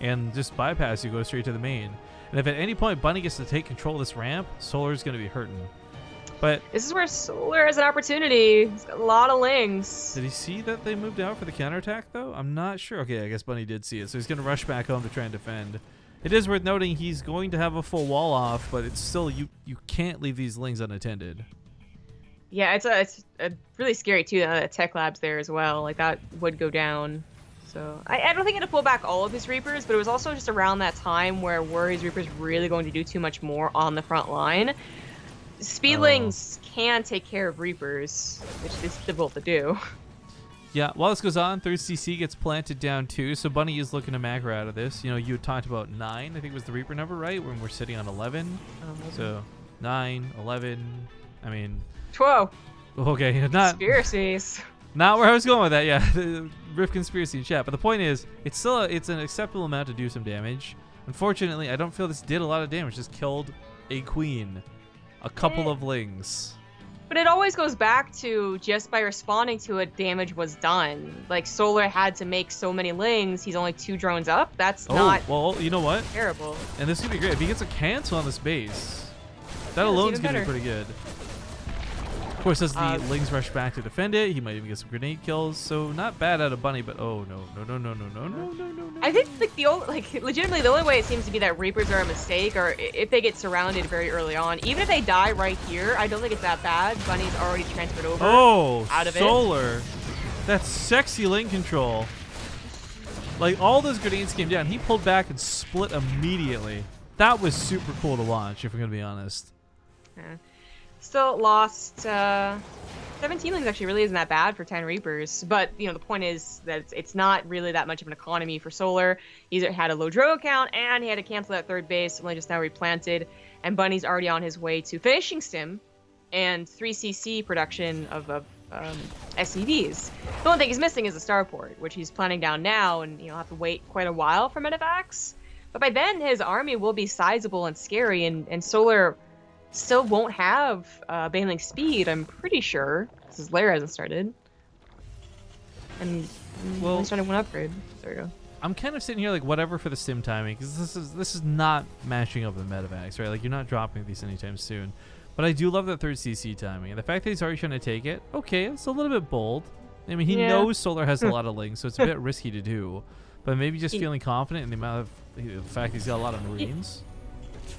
and just bypass you, go straight to the main. And if at any point Bunny gets to take control of this ramp, Solar's going to be hurting. But this is where Solar has an opportunity. He's got a lot of lings. Did he see that they moved out for the counterattack, though? I'm not sure. Okay, I guess Bunny did see it, so he's going to rush back home to try and defend. It is worth noting he's going to have a full wall off, but it's still, you can't leave these lings unattended. Yeah, it's a really scary, too, that Tech Lab's there as well. Like, that would go down. So I don't think he had to pull back all of his Reapers, but it was also just around that time were his Reapers really going to do too much more on the front line. Speedlings can take care of Reapers, which is difficult to do. Yeah, while this goes on, 3rd CC gets planted down too, so Bunny is looking to macro out of this. You know, you had talked about 9, I think was the Reaper number, right? When we're sitting on 11. So 9, 11, I mean... 12. Okay, not... Conspiracies. Not where I was going with that, yeah. Rift conspiracy in chat. But the point is, it's an acceptable amount to do some damage. Unfortunately, I don't feel this did a lot of damage. Just killed a queen. A couple of lings. But it always goes back to just by responding to it, damage was done. Like, Solar had to make so many lings, he's only 2 drones up. That's not well, you know what? Terrible. And this could be great. If he gets a cancel on this base, that alone's going to be pretty good. Of course, as the lings rush back to defend it, he might even get some grenade kills. So not bad out of Bunny, but oh no. I think legitimately the only way it seems to be that Reapers are a mistake, or if they get surrounded very early on. Even if they die right here, I don't think it's that bad. Bunny's already transferred over. Out of Solar. That's sexy lane control. Like, all those grenades came down. He pulled back and split immediately. That was super cool to watch, if I'm gonna be honest. Yeah. Still lost 17 lings. Actually really isn't that bad for 10 Reapers, but you know, the point is that it's not really that much of an economy for Solar. He's had a low drogue count and he had to cancel that 3rd base, only just now replanted, and Bunny's already on his way to finishing Stim and 3cc production of SCVs. The only thing he's missing is the starport, which he's planning down now, and he'll have to wait quite a while for medevacs. But by then his army will be sizable and scary, and Solar still won't have Baneling speed, I'm pretty sure. His lair hasn't started. And he's started 1 upgrade. There we go. I'm kind of sitting here like whatever for the Stim timing, because this is not matching up with medevacs, right? Like, you're not dropping these anytime soon. But I do love that 3rd CC timing. And the fact that he's already trying to take it, okay, it's a little bit bold. I mean, he knows Solar has a lot of lings, so it's a bit risky to do. But maybe just feeling confident in the amount of the fact he's got a lot of Marines.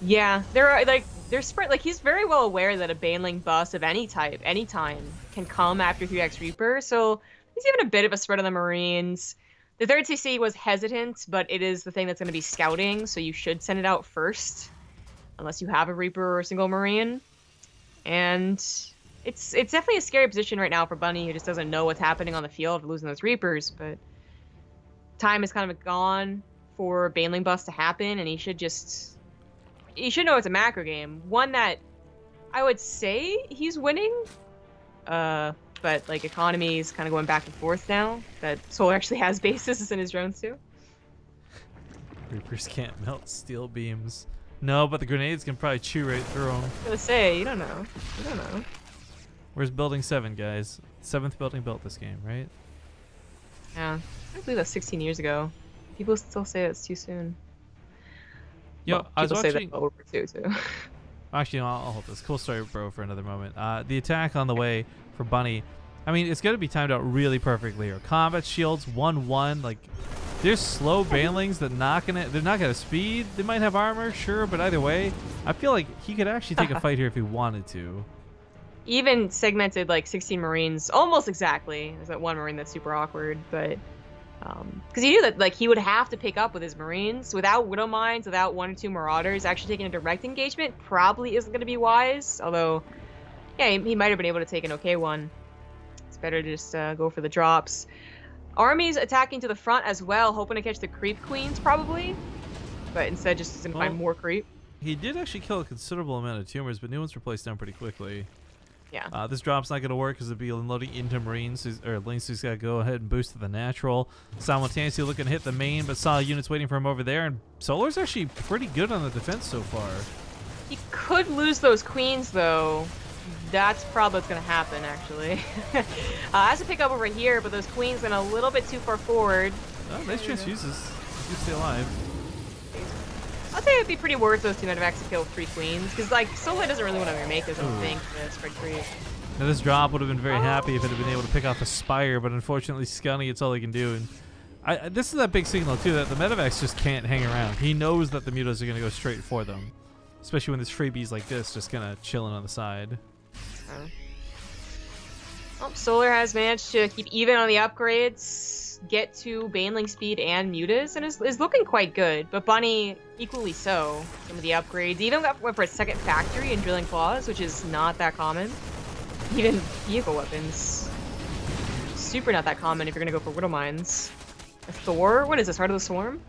Yeah, they're spread. Like, he's very well aware that a Baneling bust of any type, anytime, can come after 3x Reaper. So he's even a bit of a spread on the Marines. The third CC was hesitant, but it is the thing that's going to be scouting, so you should send it out first, unless you have a Reaper or a single Marine. And it's definitely a scary position right now for Bunny, who just doesn't know what's happening on the field, losing those Reapers, but time is kind of gone for Baneling Bust to happen, and he should know it's a macro game. One that I would say he's winning, but like economy is kind of going back and forth now that Solar actually has bases in his drones too. Reapers can't melt steel beams. No, but the grenades can probably chew right through them. I was gonna say, you don't know. You don't know. Where's building 7, guys? 7th building built this game, right? Yeah, I believe that's 16 years ago. People still say it's too soon. Yo, well, I was people watching. say that about World War II too. Actually, no, I'll hold this. Cool story, bro, for another moment. The attack on the way for Bunny. I mean, it's going to be timed out really perfectly here. Combat shields, 1-1. Like, there's slow banelings that they're not going to speed. They might have armor, sure, but either way, I feel like he could actually take a fight here if he wanted to. Even segmented like 16 Marines, almost exactly. There's that one Marine that's super awkward, but because he knew that like he would have to pick up with his Marines without Widow Mines, without 1 or 2 Marauders. Actually taking a direct engagement probably isn't going to be wise. Although, yeah, he might have been able to take an okay one. It's better to just go for the drops. Armies attacking to the front as well, hoping to catch the creep queens probably, but instead just going to find more creep. He did actually kill a considerable amount of tumors, but new ones were placed down pretty quickly. Yeah. This drop's not going to work because it'll be unloading into Marines, or Lynx, who's got to go ahead and boost to the natural. Simultaneously looking to hit the main, but saw units waiting for him over there, and Solar's actually pretty good on the defense so far. He could lose those queens, though. That's probably what's going to happen, actually. Has to pick up over here, but those queens went a little bit too far forward. Oh, nice transfuses. You stay alive. I'd say it'd be pretty worth those 2 medevacs to kill 3 queens, because like Solar doesn't really want to remake this, I don't think, to spread creep. Now this drop would have been very happy if it had been able to pick off a Spire, but unfortunately Scunny, it's all he can do. And this is that big signal too, that the medevacs just can't hang around. He knows that the mutas are going to go straight for them, especially when there's freebies like this just kind of chilling on the side. Well, Solar has managed to keep even on the upgrades, get to Baneling speed and mutas, and is looking quite good. But Bunny, equally so. Some of the upgrades, even went for a second factory in Drilling Claws, which is not that common. Even vehicle weapons, super not that common if you're gonna go for Widow Mines. A Thor, what is this, Heart of the Swarm?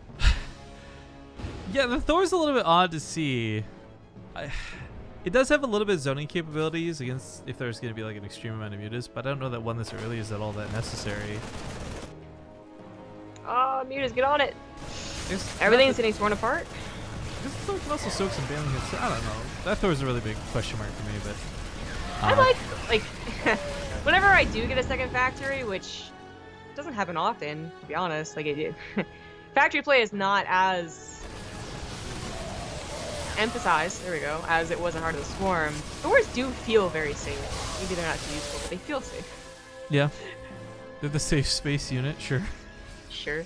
Yeah, the Thor's a little bit odd to see. It does have a little bit of zoning capabilities against if there's going to be like an extreme amount of mutas, but I don't know that one this early is at all that necessary. Oh, mutas, get on it! Everything's getting torn apart. This Thor can also soak some baneling hits. I don't know. That Thor's a really big question mark for me, but... I like whenever I do get a second factory, which doesn't happen often, to be honest, like factory play is not as emphasized, there we go, as it was in Heart of the Swarm. Thors do feel very safe. Maybe they're not too useful, but they feel safe. Yeah. They're the safe space unit, sure. Sure.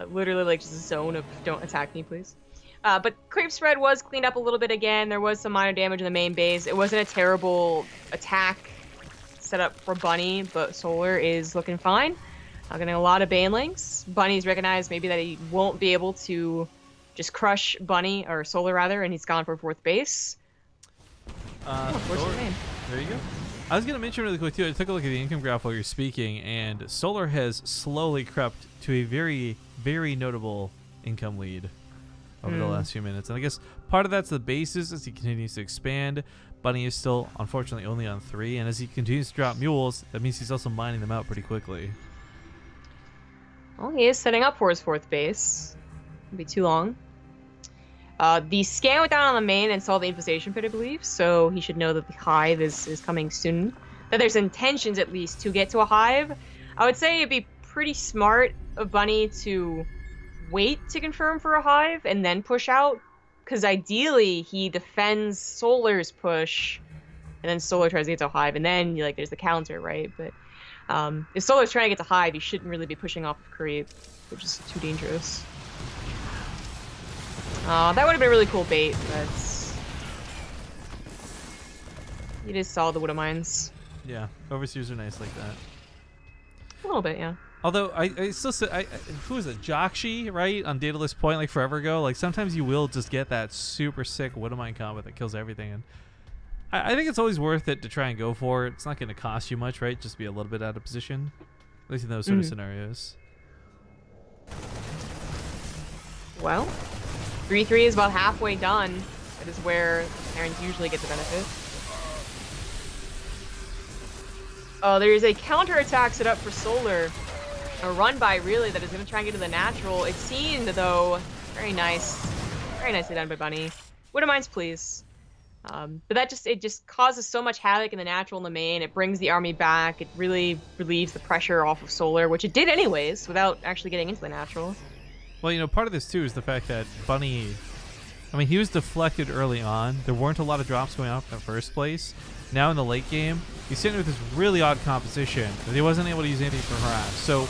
Literally like just a zone of don't attack me, please. But creep spread was cleaned up a little bit again. There was some minor damage in the main base. It wasn't a terrible attack set up for Bunny, but Solar is looking fine. Getting a lot of banelings. Bunny's recognized maybe that he won't be able to just crush Bunny, or Solar rather, and he's gone for 4th base. There you go. I was going to mention really quick too, I took a look at the income graph while you're speaking, and Solar has slowly crept to a very, very notable income lead over the last few minutes. And I guess part of that's the bases as he continues to expand. Bunny is still, unfortunately, only on 3, and as he continues to drop mules, that means he's also mining them out pretty quickly. Well, he is setting up for his 4th base. Won't be too long. The scan went down on the main and saw the infestation pit, I believe, so he should know that the hive is coming soon. That there's intentions, at least, to get to a hive. I would say it'd be pretty smart of Bunny to wait to confirm for a hive and then push out, because ideally he defends Solar's push, and then Solar tries to get to a hive, and then there's the counter, right? But if Solar's trying to get to hive, he shouldn't really be pushing off of creep, which is too dangerous. That would have been a really cool bait, but you just saw the Widow Mines. Yeah, overseers are nice like that. A little bit, yeah. Although I still say, who is it, Jockshi, right? On Daedalus Point, like forever ago. Like sometimes you will just get that super sick Widowmine combo that kills everything. And I think it's always worth it to try and go for it. It's not going to cost you much, right? Just be a little bit out of position, at least in those sort of scenarios. Well, 3-3 is about halfway done. That is where Terrans usually get the benefit. Oh, there is a counterattack set up for Solar. A run by, really, that is going to try and get to the natural. It's seen, though. Very nice. Very nicely done by Bunny. Widowmines, please. But that just causes so much havoc in the natural and the main. It brings the army back. It really relieves the pressure off of Solar, which it did anyways, without actually getting into the natural. Well, you know, part of this, too, is the fact that Bunny... I mean, he was deflected early on. There weren't a lot of drops going off in the first place. Now in the late game, he's sitting with this really odd composition that he wasn't able to use anything for harass. So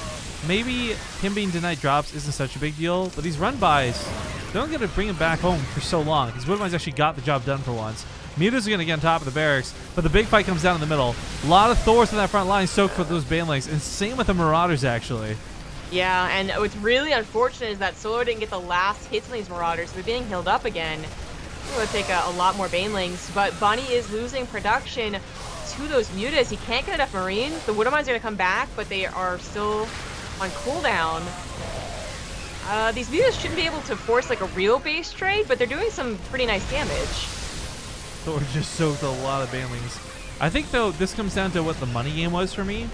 maybe him being denied drops isn't such a big deal, but these run-bys, they're not going to bring him back home for so long. Because Widowmines actually got the job done for once. Mutas are going to get on top of the barracks, but the big fight comes down in the middle. A lot of Thors in that front line soaked for those Banelings, and same with the Marauders, actually. Yeah, and what's really unfortunate is that Solar didn't get the last hits on these Marauders, so they're being healed up again. It's going to take a lot more Banelings, but Bunny is losing production to those Mutas. He can't get enough Marines. The Widowmines are going to come back, but they are still on cooldown. These Mutas shouldn't be able to force like a real base trade, but they're doing some pretty nice damage. Thor just soaked a lot of Banelings. I think, though, this comes down to what the money game was for me.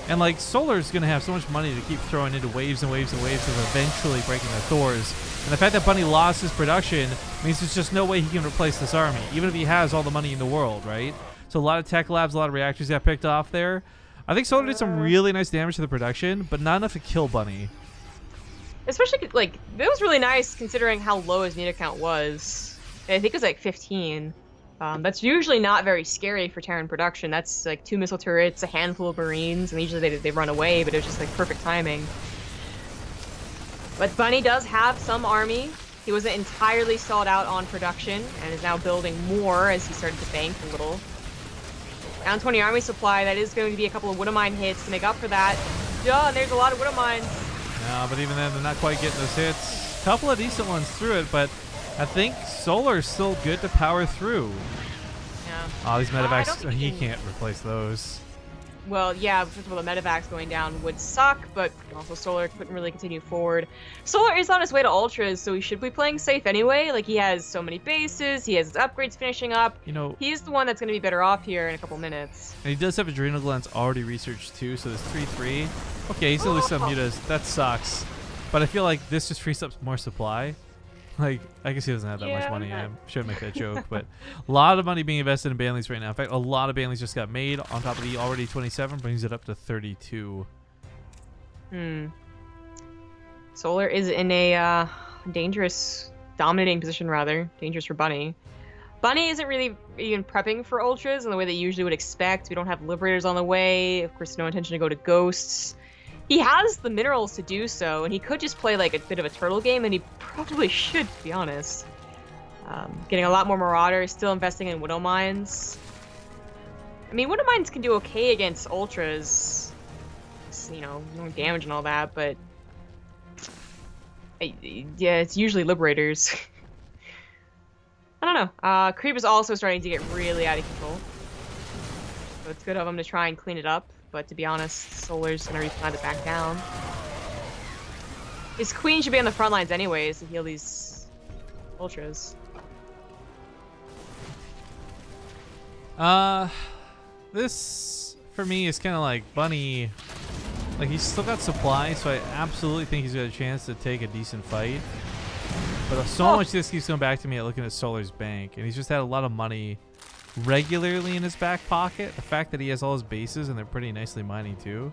And, like, Solar's going to have so much money to keep throwing into waves and waves and waves of eventually breaking their Thors. And the fact that Bunny lost his production means there's just no way he can replace this army, even if he has all the money in the world, right? So a lot of tech labs, a lot of reactors got picked off there. I think Solar did some really nice damage to the production, but not enough to kill Bunny. Especially, like, it was really nice considering how low his unit count was. I think it was like 15. That's usually not very scary for Terran production. That's like 2 missile turrets, a handful of Marines, and usually they run away, but it was just like perfect timing. But Bunny does have some army. He wasn't entirely stalled out on production and is now building more as he started to bank a little. Down 20 army supply, that is going to be a couple of Widowmine hits to make up for that. Duh, and there's a lot of Widowmines. No, but even then, they're not quite getting those hits. A couple of decent ones through it, but I think Solar's still good to power through. Yeah. Oh, these medevacs, he can't replace those. Well, yeah, first of all, the medevacs going down would suck, but also Solar couldn't really continue forward. Solar is on his way to Ultras, so he should be playing safe anyway. Like, he has so many bases, he has his upgrades finishing up. You know, he's the one that's going to be better off here in a couple minutes. And he does have adrenal glands already researched too, so there's 3-3. Okay, he's still lose some mutas. That sucks. But I feel like this just frees up more supply. Like, I guess he doesn't have that much money. I shouldn't make that joke, but a lot of money being invested in Banelings right now. In fact, a lot of Banelings just got made on top of the already 27, brings it up to 32. Solar is in a dangerous, dominating position, rather. Dangerous for Bunny. Bunny isn't really even prepping for Ultras in the way that you usually would expect. We don't have Liberators on the way. Of course, no intention to go to Ghosts. He has the minerals to do so, and he could just play like a bit of a turtle game, and he probably should, to be honest. Getting a lot more Marauders, still investing in Widowmines. I mean, Widowmines can do okay against Ultras. It's, you know, no damage and all that, but... yeah, it's usually Liberators. I don't know. Creep is also starting to get really out of control. So it's good of him to try and clean it up. But to be honest, Solar's gonna replan it back down. His queen should be on the front lines anyways to heal these Ultras. This, for me, is kind of like Bunny. Like, he's still got supply, so I absolutely think he's got a chance to take a decent fight. But so much of this keeps coming back to me at looking at Solar's bank, and he's just had a lot of money regularly in his back pocket. The fact that he has all his bases and they're pretty nicely mining too.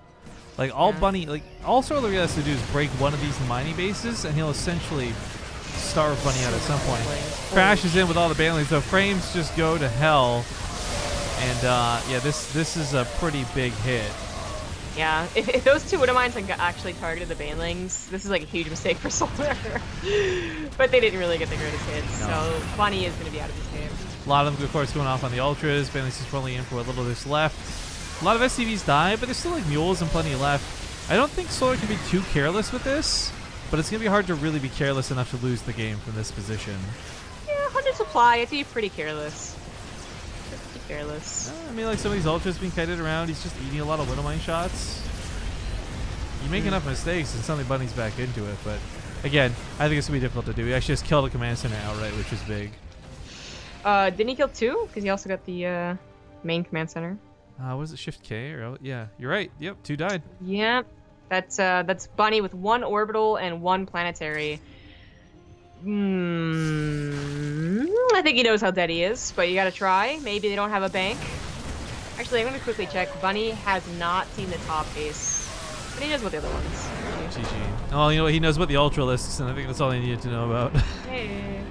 Like, all Bunny, like, all Solar really has to do is break one of these mining bases and he'll essentially starve Bunny out at some point. Crashes in with all the Banelings. The frames just go to hell. And yeah, this is a pretty big hit. Yeah, if those two Widowmines had actually targeted the Banelings, this is like a huge mistake for Solar. But they didn't really get the greatest hits, so Bunny is going to be out of this game. A lot of them, of course, going off on the Ultras. Banelings is rolling in for a little bit left. A lot of SCVs die, but there's still like mules and plenty left. I don't think Solar can be too careless with this, but it's going to be hard to really be careless enough to lose the game from this position. Yeah, 100 supply. I'd be pretty careless. Pretty careless. I mean, like some of these ultras being kited around, he's just eating a lot of Widow Mine shots. You make enough mistakes and suddenly Bunny's back into it, but again, I think it's going to be difficult to do. He actually just killed a command center outright, which is big. Didn't he kill 2? Because he also got the main command center. Was it Shift K? Or yeah, you're right. Yep, 2 died. Yep. That's Bunny with 1 orbital and 1 planetary. I think he knows how dead he is, but you gotta try. Maybe they don't have a bank. Actually, I'm gonna quickly check. Bunny has not seen the top base, but he knows what the other ones. GG. Oh, you know what? He knows about the ultra lists, and I think that's all he needed to know about. Hey.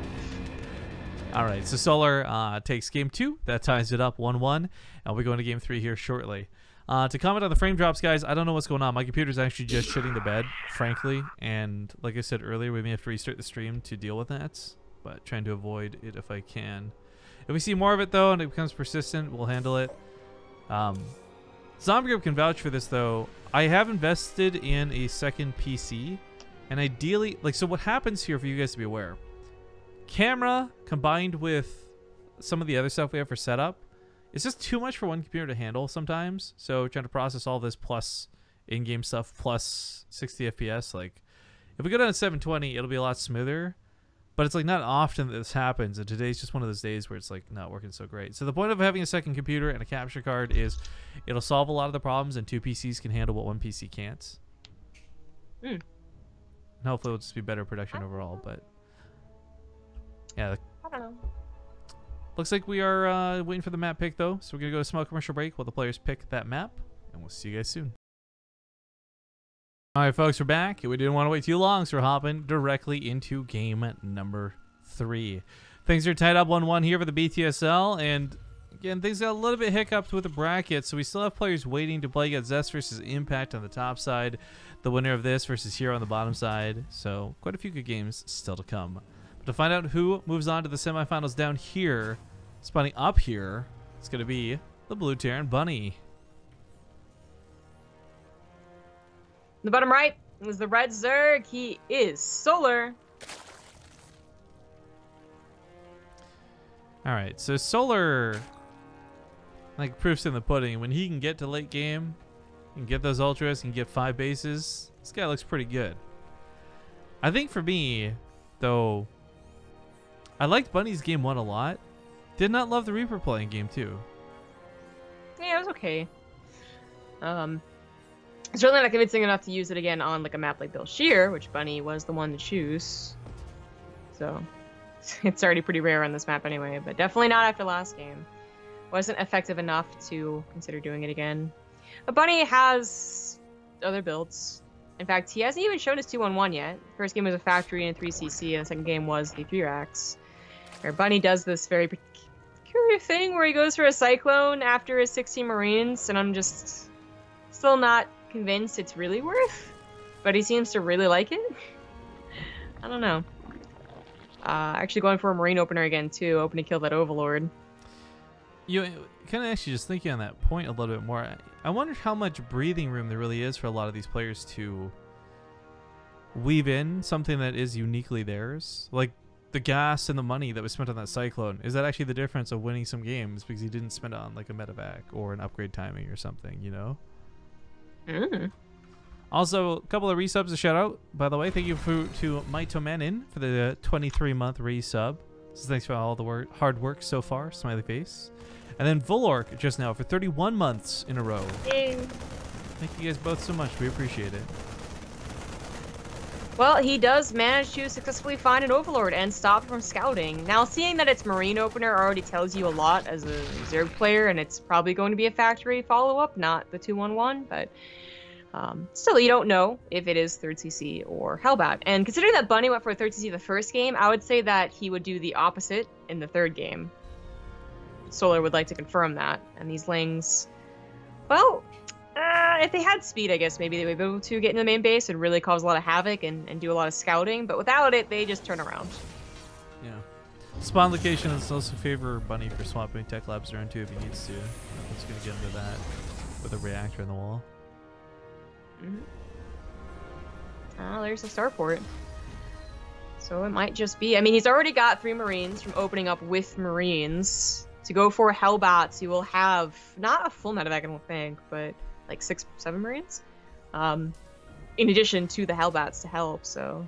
All right, so Solar takes game 2. That ties it up 1-1, and we're going to game 3 here shortly. To comment on the frame drops, guys, I don't know what's going on. My computer's actually just shitting the bed, frankly, and like I said earlier, we may have to restart the stream to deal with that, but trying to avoid it if I can. If we see more of it, though, and it becomes persistent, we'll handle it. Zombie Group can vouch for this, though. I have invested in a second PC, and ideally, like, so what happens here for you guys to be aware, camera combined with some of the other stuff we have for setup, it's just too much for one computer to handle sometimes. So trying to process all this plus in-game stuff plus 60 FPS, like if we go down to 720, it'll be a lot smoother. But it's like not often that this happens, and today's just one of those days where it's like not working so great. So the point of having a second computer and a capture card is it'll solve a lot of the problems, and 2 PCs can handle what 1 PC can't. And hopefully it'll just be better production overall. But yeah, I don't know. Looks like we are waiting for the map pick, though. So we're going to go to a small commercial break while the players pick that map. And we'll see you guys soon. All right, folks, we're back. We didn't want to wait too long, so we're hopping directly into game number 3. Things are tied up 1-1 here for the BTSL. And, again, things got a little bit hiccuped with the bracket. So we still have players waiting to play. You got Zest versus Impact on the top side. The winner of this versus Hero on the bottom side. So quite a few good games still to come. But to find out who moves on to the semifinals down here, spawning up here, it's going to be the Blue Terran Bunny. The bottom right is the red Zerg. He is Solar. All right, so Solar, like proofs in the pudding. When he can get to late game, he can get those ultras, he can get 5 bases. This guy looks pretty good. I think for me, though, I liked Bunny's game 1 a lot. Did not love the Reaper play in game 2. Yeah, it was okay. Certainly not convincing enough to use it again on like a map like Bill Shear, which Bunny was the one to choose. So it's already pretty rare on this map anyway, but definitely not after last game. Wasn't effective enough to consider doing it again. But Bunny has other builds. In fact, he hasn't even shown his 2-1-1 yet. First game was a factory and a 3cc, and the second game was the 3-racks. Where Bunny does this very peculiar thing where he goes for a Cyclone after his 16 Marines, and I'm just still not convinced it's really worth, but he seems to really like it. I don't know. Actually going for a Marine opener again too, hoping to kill that Overlord. You kind of actually just thinking on that point a little bit more. I wonder how much breathing room there really is for a lot of these players to weave in something that is uniquely theirs. Like the gas and the money that was spent on that Cyclone. Is that actually the difference of winning some games because he didn't spend it on like a medevac or an upgrade timing or something, you know? Also, a couple of resubs to shout out, by the way. Thank you to Maitomanin for the 23-month resub. So thanks for all the hard work so far. Smiley face. And then Volork just now for 31 months in a row. Yay. Thank you guys both so much. We appreciate it. Well, he does manage to successfully find an Overlord and stop from scouting. Now, seeing that it's Marine opener already tells you a lot as a Zerg player, and it's probably going to be a factory follow-up, not the 2-1-1, but still, you don't know if it is 3rd CC or Hellbat. And considering that Bunny went for a 3rd CC the first game, I would say that he would do the opposite in the 3rd game. Solar would like to confirm that. And these Lings, well, if they had speed, I guess maybe they would be able to get into the main base and really cause a lot of havoc and do a lot of scouting. But without it, they just turn around. Yeah. Spawn locations also favor Bunny for swapping tech labs around too if he needs to. He's going to get into that with a reactor in the wall. Ah, there's the starport. So it might just be... I mean, he's already got 3 Marines from opening up with Marines. To go for Hellbats, you will have not a full medevac, I don't think, but like 6, 7 Marines. In addition to the Hellbats to help, so...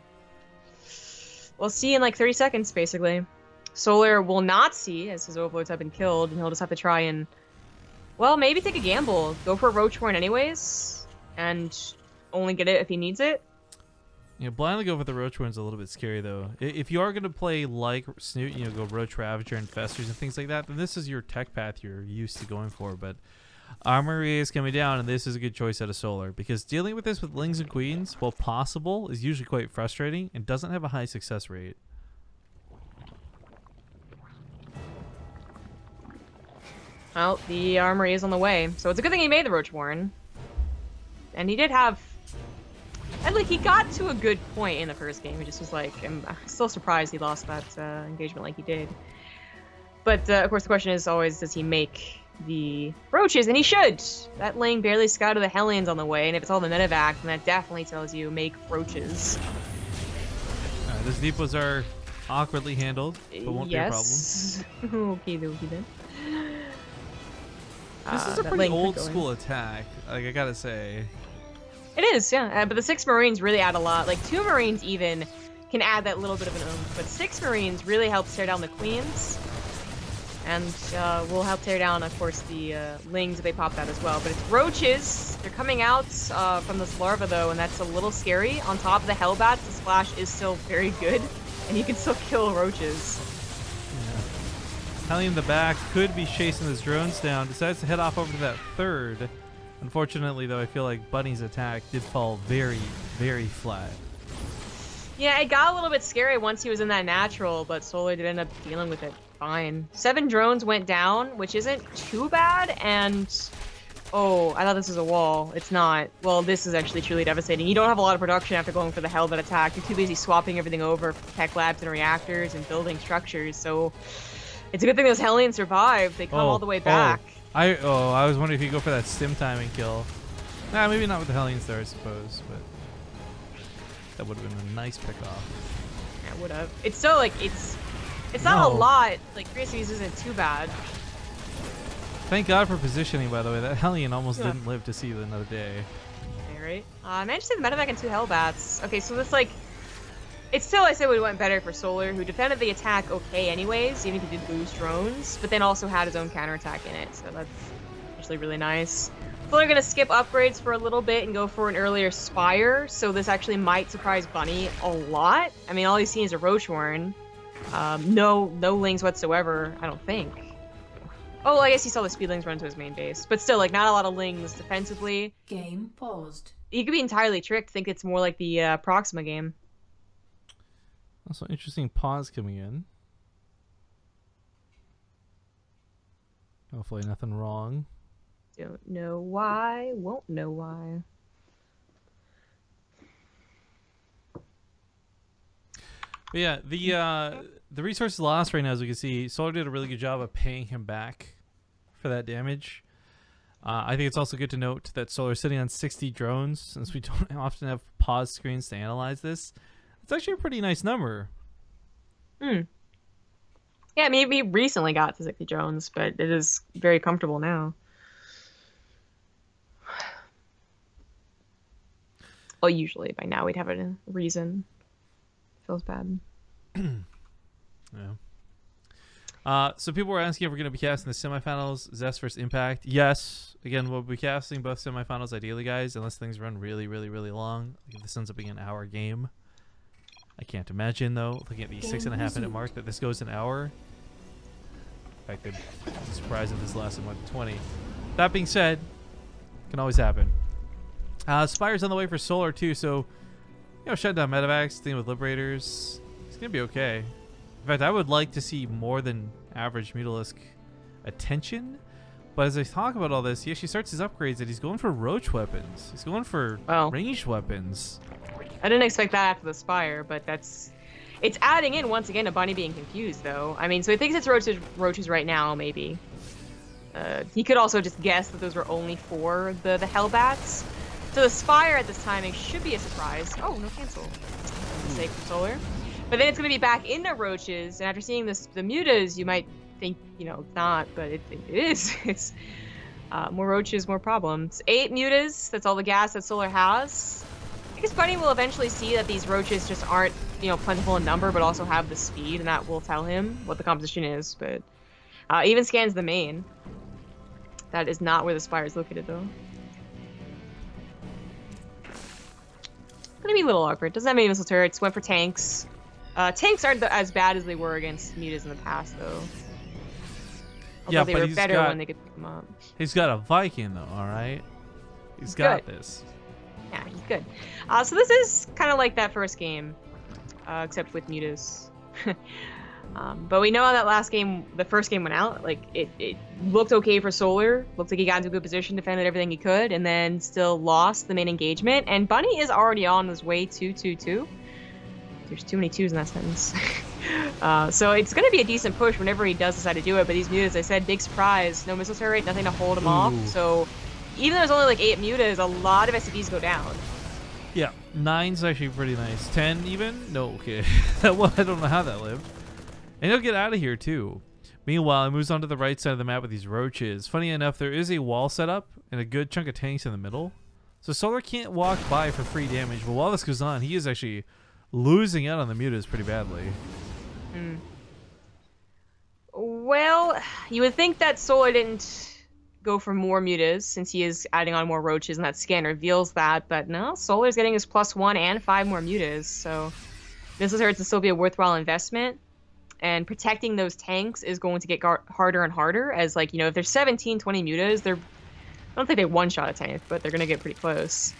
We'll see in like 30 seconds, basically. Solar will not see, as his overlords have been killed, and he'll just have to try and... Well, maybe take a gamble. Go for a Roachborn anyways, and only get it if he needs it. Yeah, blindly go for the Roach one's a little bit scary though. If you are going to play like Snoot, you know, go Roach Ravager and Festers and things like that, then this is your tech path you're used to going for. But Armory is coming down, and this is a good choice out of Solar, because dealing with this with Lings and Queens, while possible, is usually quite frustrating and doesn't have a high success rate. Well, the Armory is on the way, so it's a good thing he made the Roachborn. And he did have... And like, he got to a good point in the first game. He just was like, I'm still surprised he lost that engagement like he did. But of course the question is always, does he make the Roaches? And he should! That Ling barely scouted the Hellions on the way, and if it's all the medevac, then that definitely tells you make Roaches. Those depots are awkwardly handled, but won't be a problem. Okie dokie then. This is a pretty old school attack, like I gotta say. It is, yeah, but the 6 Marines really add a lot. Like, 2 Marines even can add that little bit of an oomph, but 6 Marines really helps tear down the Queens, and will help tear down, of course, the Lings if they pop that as well. But it's Roaches. They're coming out from this larva, though, and that's a little scary. On top of the Hellbats, the splash is still very good, and you can still kill Roaches. Yeah. Hellion in the back could be chasing his drones down, decides to head off over to that 3rd. Unfortunately, though, I feel like Bunny's attack did fall very, very flat. Yeah, it got a little bit scary once he was in that natural, but Solar did end up dealing with it fine. 7 drones went down, which isn't too bad, and... Oh, I thought this was a wall. It's not. Well, this is actually truly devastating. You don't have a lot of production after going for the Hellbat attack. You're too busy swapping everything over for tech labs and reactors and building structures, so... It's a good thing those Hellions survived. They come all the way back. I was wondering if you go for that stim timing kill. Nah, maybe not with the Hellions there, I suppose, but that would have been a nice pick off. Yeah, it would have. It's still like it's not a lot. Like 3 SUVs isn't too bad. Thank God for positioning, by the way. That Hellion almost didn't live to see another day. Okay, right. I managed to save the medevac and 2 Hellbats. Okay, so this like. It's still, I say, would went better for Solar, who defended the attack okay anyways, even if he did lose drones, but then also had his own counterattack in it, so that's actually really nice. Solar gonna skip upgrades for a little bit and go for an earlier Spire, so this actually might surprise Bunny a lot. I mean, all he's seen is a Roachborn. No Lings whatsoever, I don't think. Oh, I guess he saw the Speedlings run to his main base, but still, like, not a lot of Lings defensively. Game paused. You could be entirely tricked, think it's more like the Proxima game. Also, interesting pause coming in. Hopefully nothing wrong. Don't know why, won't know why. But yeah, the resources lost right now, as we can see, Solar did a really good job of paying him back for that damage. I think it's also good to note that Solar is sitting on 60 drones, since we don't often have pause screens to analyze this. It's actually a pretty nice number. Yeah, I mean, we recently got to 60 drones, but it is very comfortable now. Well, usually by now we'd have a reason. Feels bad. Yeah. So people were asking if we're going to be casting the semifinals, Zest versus Impact. Yes. Again, we'll be casting both semifinals ideally, guys, unless things run really, really, really long. Like if this ends up being an hour game. I can't imagine, though, looking at the 6.5 minute mark, that this goes an hour. In fact, I'd be surprised if this lasted more than 20. That being said, can always happen. Spire's on the way for Solar, too, so, you know, shut down medevacs, dealing with Liberators. It's going to be okay. In fact, I would like to see more than average Mutalisk attention. But as I talk about all this, he actually starts his upgrades and he's going for Roach weapons. He's going for ranged weapons. I didn't expect that after the Spire, but it's adding in once again to Bunny being confused, though. I mean, so he thinks it's roaches right now, maybe. He could also just guess that those were only for the Hellbats. So the Spire at this timing should be a surprise. Oh, no cancel. Mistake from Solar. But then it's going to be back into Roaches, and after seeing this, the Mutas, you might think, you know, it's not, but it is. It's more Roaches, more problems. 8 Mutas, that's all the gas that Solar has. I guess Bunny will eventually see that these Roaches just aren't, you know, plentiful in number, but also have the speed, and that will tell him what the composition is. But even scans the main. That is not where the Spire is located, though. Gonna be a little awkward. Doesn't have any missile turrets. Went for tanks. Tanks aren't as bad as they were against Mutas in the past, though. Although Yeah, they but were he's better got, when they could pick them up. He's got a Viking, though, alright? He's got this. Yeah, he's good. So this is kind of like that first game, except with Mutas. But we know how that last game, the first game went out. Like, it looked okay for Solar. Looked like he got into a good position, defended everything he could, and then still lost the main engagement. And Bunny is already on his way to 2-2. There's too many twos in that sentence. So it's going to be a decent push whenever he does decide to do it. But these Mutas, as I said, big surprise. No missile turret, nothing to hold him off. So even though there's only like 8 Mutas, a lot of SCVs go down. Yeah, 9's actually pretty nice. 10 even? No, okay. That one, I don't know how that lived. And he'll get out of here too. Meanwhile, he moves on to the right side of the map with these Roaches. Funny enough, there is a wall set up and a good chunk of tanks in the middle. So Solar can't walk by for free damage. But while this goes on, he is actually losing out on the Mutas pretty badly. Well, you would think that Solar didn't go for more Mutas since he is adding on more Roaches, and that scan reveals that. But no, Solar's getting his +1 and 5 more Mutas. So this is hard to still be a worthwhile investment. And protecting those tanks is going to get harder and harder as, like, you know, if there's 17, 20 Mutas, I don't think they one-shot a tank, but they're going to get pretty close.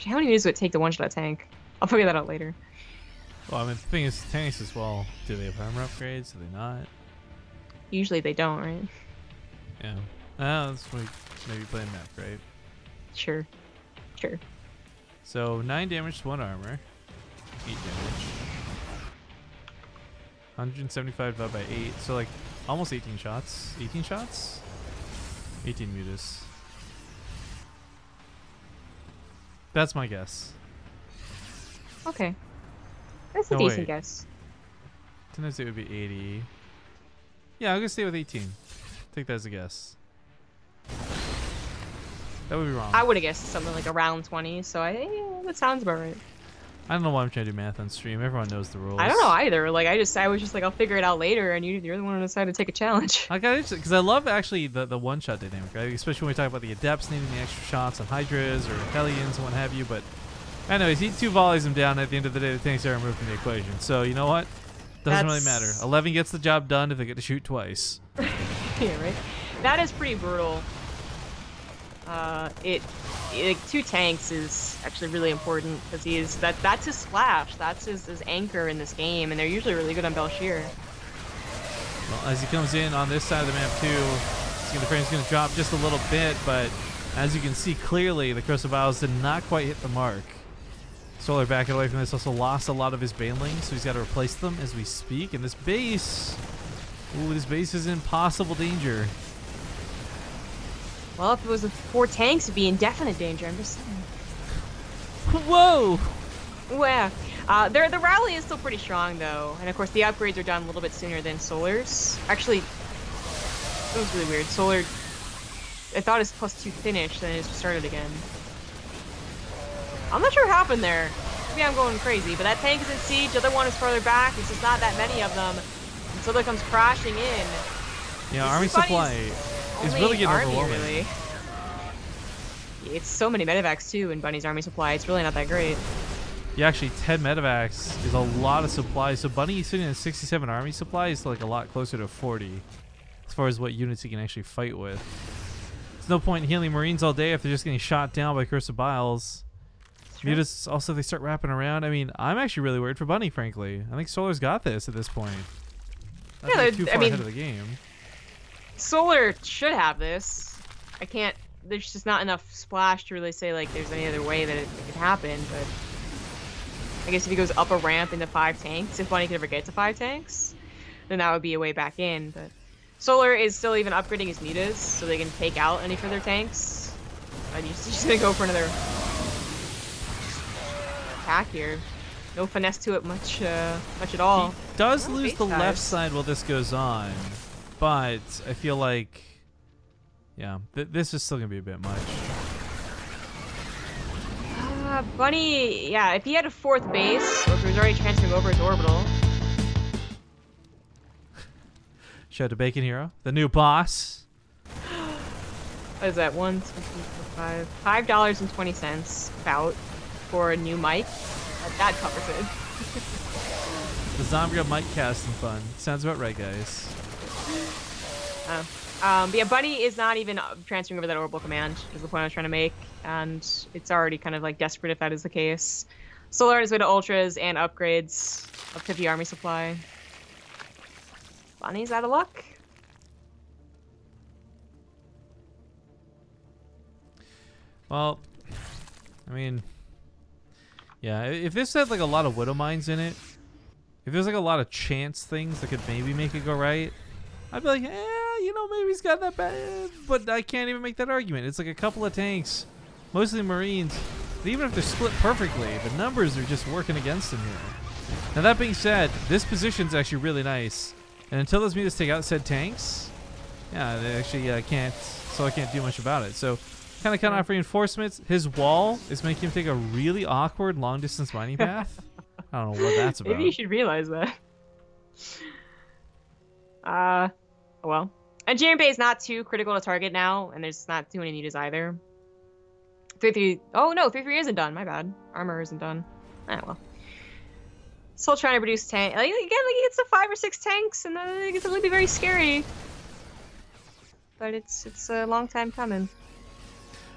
How many Mutas would it take to one-shot a tank? I'll figure that out later. Well, I mean, the thing is, tanks as well. Do they have armor upgrades? Do they not? Usually they don't, right? Yeah. That's why maybe play map, right? Sure. Sure. So 9 damage to 1 armor. 8 damage. 175 divided by 8. So like almost 18 shots. 18 shots? 18 Mutas. That's my guess. Okay. That's a decent guess. Sometimes it would be 80. Yeah, I'm gonna stay with 18. Take that as a guess. That would be wrong. I would have guessed something like around 20, so that sounds about right. I don't know why I'm trying to do math on stream. Everyone knows the rules. I don't know either. Like, I was just like, I'll figure it out later, and you're the one who decided to take a challenge. I got it because I love actually the one-shot dynamic, right? Especially when we talk about the Adepts needing the extra shots on Hydras or Hellions and what have you. But anyways, he 2 volleys them down. At the end of the day, the tanks are removed from the equation. So you know what? Doesn't really matter. 11 gets the job done if they get to shoot twice. Yeah, right. That is pretty brutal. Like 2 tanks is actually really important because that's his splash, that's his anchor in this game, and they're usually really good on Belshir. Well, as he comes in on this side of the map too, the frame's going to drop just a little bit, but as you can see clearly, the Crystal Vials did not quite hit the mark. Solar backing away from this, also lost a lot of his banelings, so he's got to replace them as we speak. And this base, this base is in possible danger. Well, if it was with 4 tanks, it'd be in definite danger. I'm just saying. Whoa! Well, the rally is still pretty strong, though. And, of course, the upgrades are done a little bit sooner than Solar's. Actually, that was really weird. Solar, I thought his +2 finished, then it just started again. I'm not sure what happened there. Maybe I'm going crazy, but that tank is in siege. The other one is farther back. There's just not that many of them. And Solar comes crashing in. Yeah, army supply is really getting overwhelming. Really. It's so many medevacs too in Bunny's army supply. It's really not that great. Yeah, actually 10 medevacs is a lot of supply. So Bunny sitting at 67 army supply is like a lot closer to 40 as far as what units he can actually fight with. There's no point in healing Marines all day if they're just getting shot down by Curse of Biles. Mutas also, they start wrapping around. I mean, I'm actually really worried for Bunny, frankly. I think Solar's got this at this point. Not too far ahead of the game. Solar should have this. There's just not enough splash to really say like there's any other way that it could happen, but I guess if he goes up a ramp into 5 tanks, if Bunny could ever get to 5 tanks, then that would be a way back in. But Solar is still even upgrading his Mutas so they can take out any further tanks. He's just gonna go for another attack here. No finesse to it much at all. He does Oh, lose base the dives. left side while this goes on, but I feel like, yeah, this is still gonna be a bit much. Bunny, yeah, if he had a fourth base, or if he was already transferring over his orbital. Shout out to Bacon Hero, the new boss. What is that? 1, 2, 3, 4, 5. $5.20 about for a new mic. That covers it. The zombie mic casting fun. Sounds about right, guys. But yeah, Bunny is not even transferring over that orbital command, is the point I was trying to make. And it's already kind of like desperate if that is the case. Solar on his way to ultras and upgrades up to the army supply. Bunny's out of luck. Well, I mean, yeah, if this had like a lot of Widow Mines in it, if there's like a lot of chance things that could maybe make it go right, I'd be like, you know, maybe he's got that bad, but I can't even make that argument. It's like a couple of tanks, mostly Marines. But even if they're split perfectly, the numbers are just working against him here. Now that being said, this position's actually really nice, and until those mutas take out said tanks, yeah, they actually can't, so I can't do much about it. So kind of cut off reinforcements. His wall is making him take a really awkward long distance mining path. I don't know what that's about. Maybe you should realize that. Oh well. Engineering Bay is not too critical to target now, and there's not too many mutas either. 3-3. Oh no, 3-3 isn't done. My bad. Armor isn't done. Ah well. Still trying to produce tank. Like, again, like he gets to 5 or 6 tanks, and it's going to be very scary. But it's a long time coming.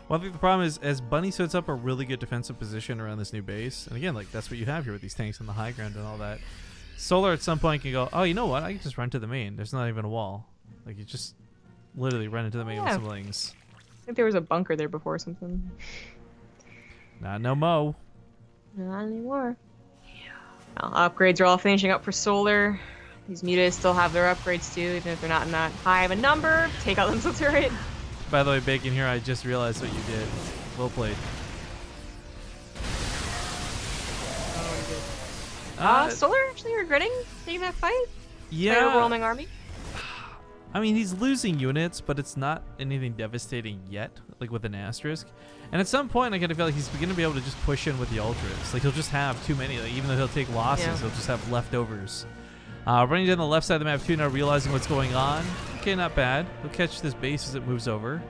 Well, I think the problem is, as Bunny sets up a really good defensive position around this new base, and again, like that's what you have here with these tanks on the high ground and all that. Solar at some point can go, oh, you know what? I can just run to the main. There's not even a wall. Like you just literally run into the main with some lings. I think there was a bunker there before or something. Not no mo. Not anymore. Well, upgrades are all finishing up for Solar. These mutas still have their upgrades too, even if they're not in that high of a number. Take out the missile turret. By the way, Bacon here, I just realized what you did. Well played. Solar actually regretting taking that fight? Yeah. Overwhelming army? I mean, he's losing units, but it's not anything devastating yet, like with an asterisk. And at some point, I kind of feel like he's going to be able to just push in with the ultras. Like, he'll just have too many. Like, even though he'll take losses, he'll just have leftovers. Running down the left side of the map, too, now realizing what's going on. Okay, not bad. He'll catch this base as it moves over.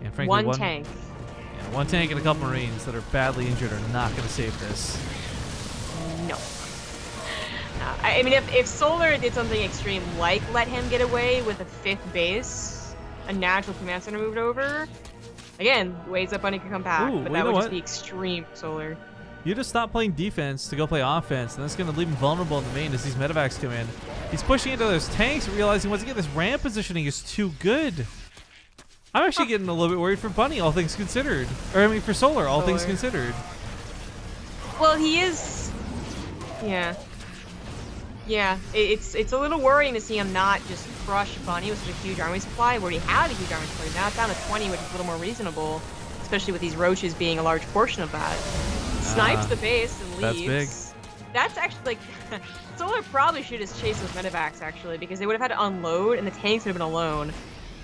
And frankly, one tank. Yeah, one tank and a couple Marines that are badly injured are not going to save this. No. I mean, if Solar did something extreme, like let him get away with a 5th base, a natural command center moved over, again, ways that Bunny could come back, Ooh, but well, that you know would just what? be extreme Solar. You just stop playing defense to go play offense, and that's going to leave him vulnerable in the main as these medevacs come in. He's pushing into those tanks, realizing once again this ramp positioning is too good. I'm actually getting a little bit worried for Bunny, all things considered. Or, I mean, for Solar, all things considered. Well, he is... Yeah. Yeah, it's a little worrying to see him not just crush Bunny with such a huge army supply, where he had a huge army supply. Now it's down to 20, which is a little more reasonable, especially with these roaches being a large portion of that. Snipes the base and leaves. That's big. That's actually, like, Solar probably should have chased those medevacs, actually, because they would have had to unload, and the tanks would have been alone.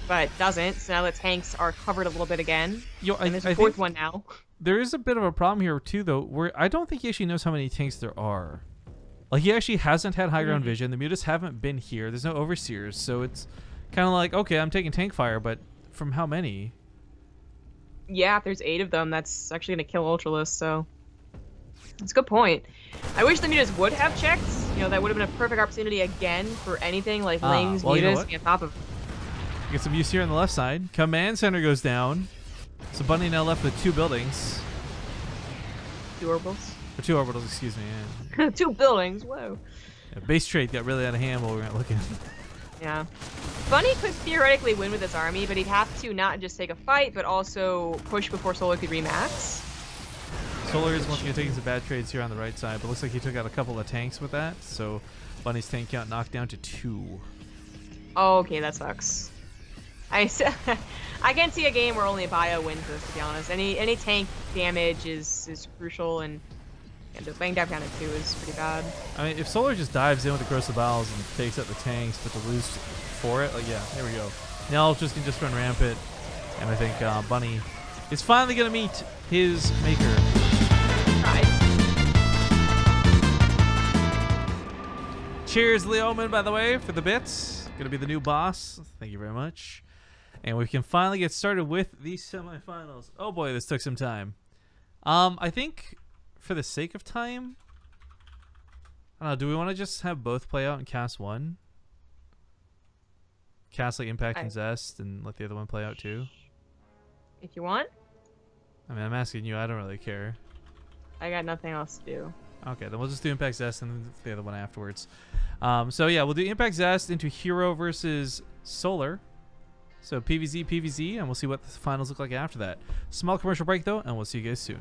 But it doesn't, so now the tanks are covered a little bit again. And there's a 4th one now. There is a bit of a problem here, too, though, where I don't think he actually knows how many tanks there are. Like, he actually hasn't had high ground vision. The mutas haven't been here. There's no overseers, so it's kind of like, okay, I'm taking tank fire, but from how many? Yeah, if there's 8 of them, that's actually going to kill Ultralisk, so... That's a good point. I wish the mutas would have checked. You know, that would have been a perfect opportunity again for anything like Lings, well, mutas, you know being on top of... Get some use here on the left side. Command center goes down. So Bunny now left with 2 buildings. 2 orbitals. Or 2 orbitals, excuse me. Yeah. 2 buildings, whoa. Yeah, base trade got really out of hand while we weren't looking. Yeah. Bunny could theoretically win with this army, but he'd have to not just take a fight, but also push before Solar could remax. Solar is once again taking some bad trades here on the right side, but looks like he took out a couple of tanks with that. So Bunny's tank count knocked down to 2. Oh, okay, that sucks. I can't see a game where only bio wins this, to be honest. Any tank damage is crucial, and the laying down counter 2 is pretty bad. I mean, if Solar just dives in with the Corrosive Bowels and takes out the tanks, but to lose for it, like, yeah, there we go. Nell just can just run rampant, and I think Bunny is finally going to meet his maker. Right. Cheers, Leoman, by the way, for the bits. Going to be the new boss. Thank you very much. And we can finally get started with the semifinals. Oh boy, this took some time. I think for the sake of time, I don't know, do we want to just have both play out in cast 1? Cast like Impact and Zest and let the other one play out too? If you want. I mean, I'm asking you, I don't really care. I got nothing else to do. Okay, then we'll just do Impact Zest and then the other one afterwards. So yeah, we'll do Impact Zest into Hero versus Solar. So PvZ, PvZ, and we'll see what the finals look like after that. Small commercial break though, and we'll see you guys soon.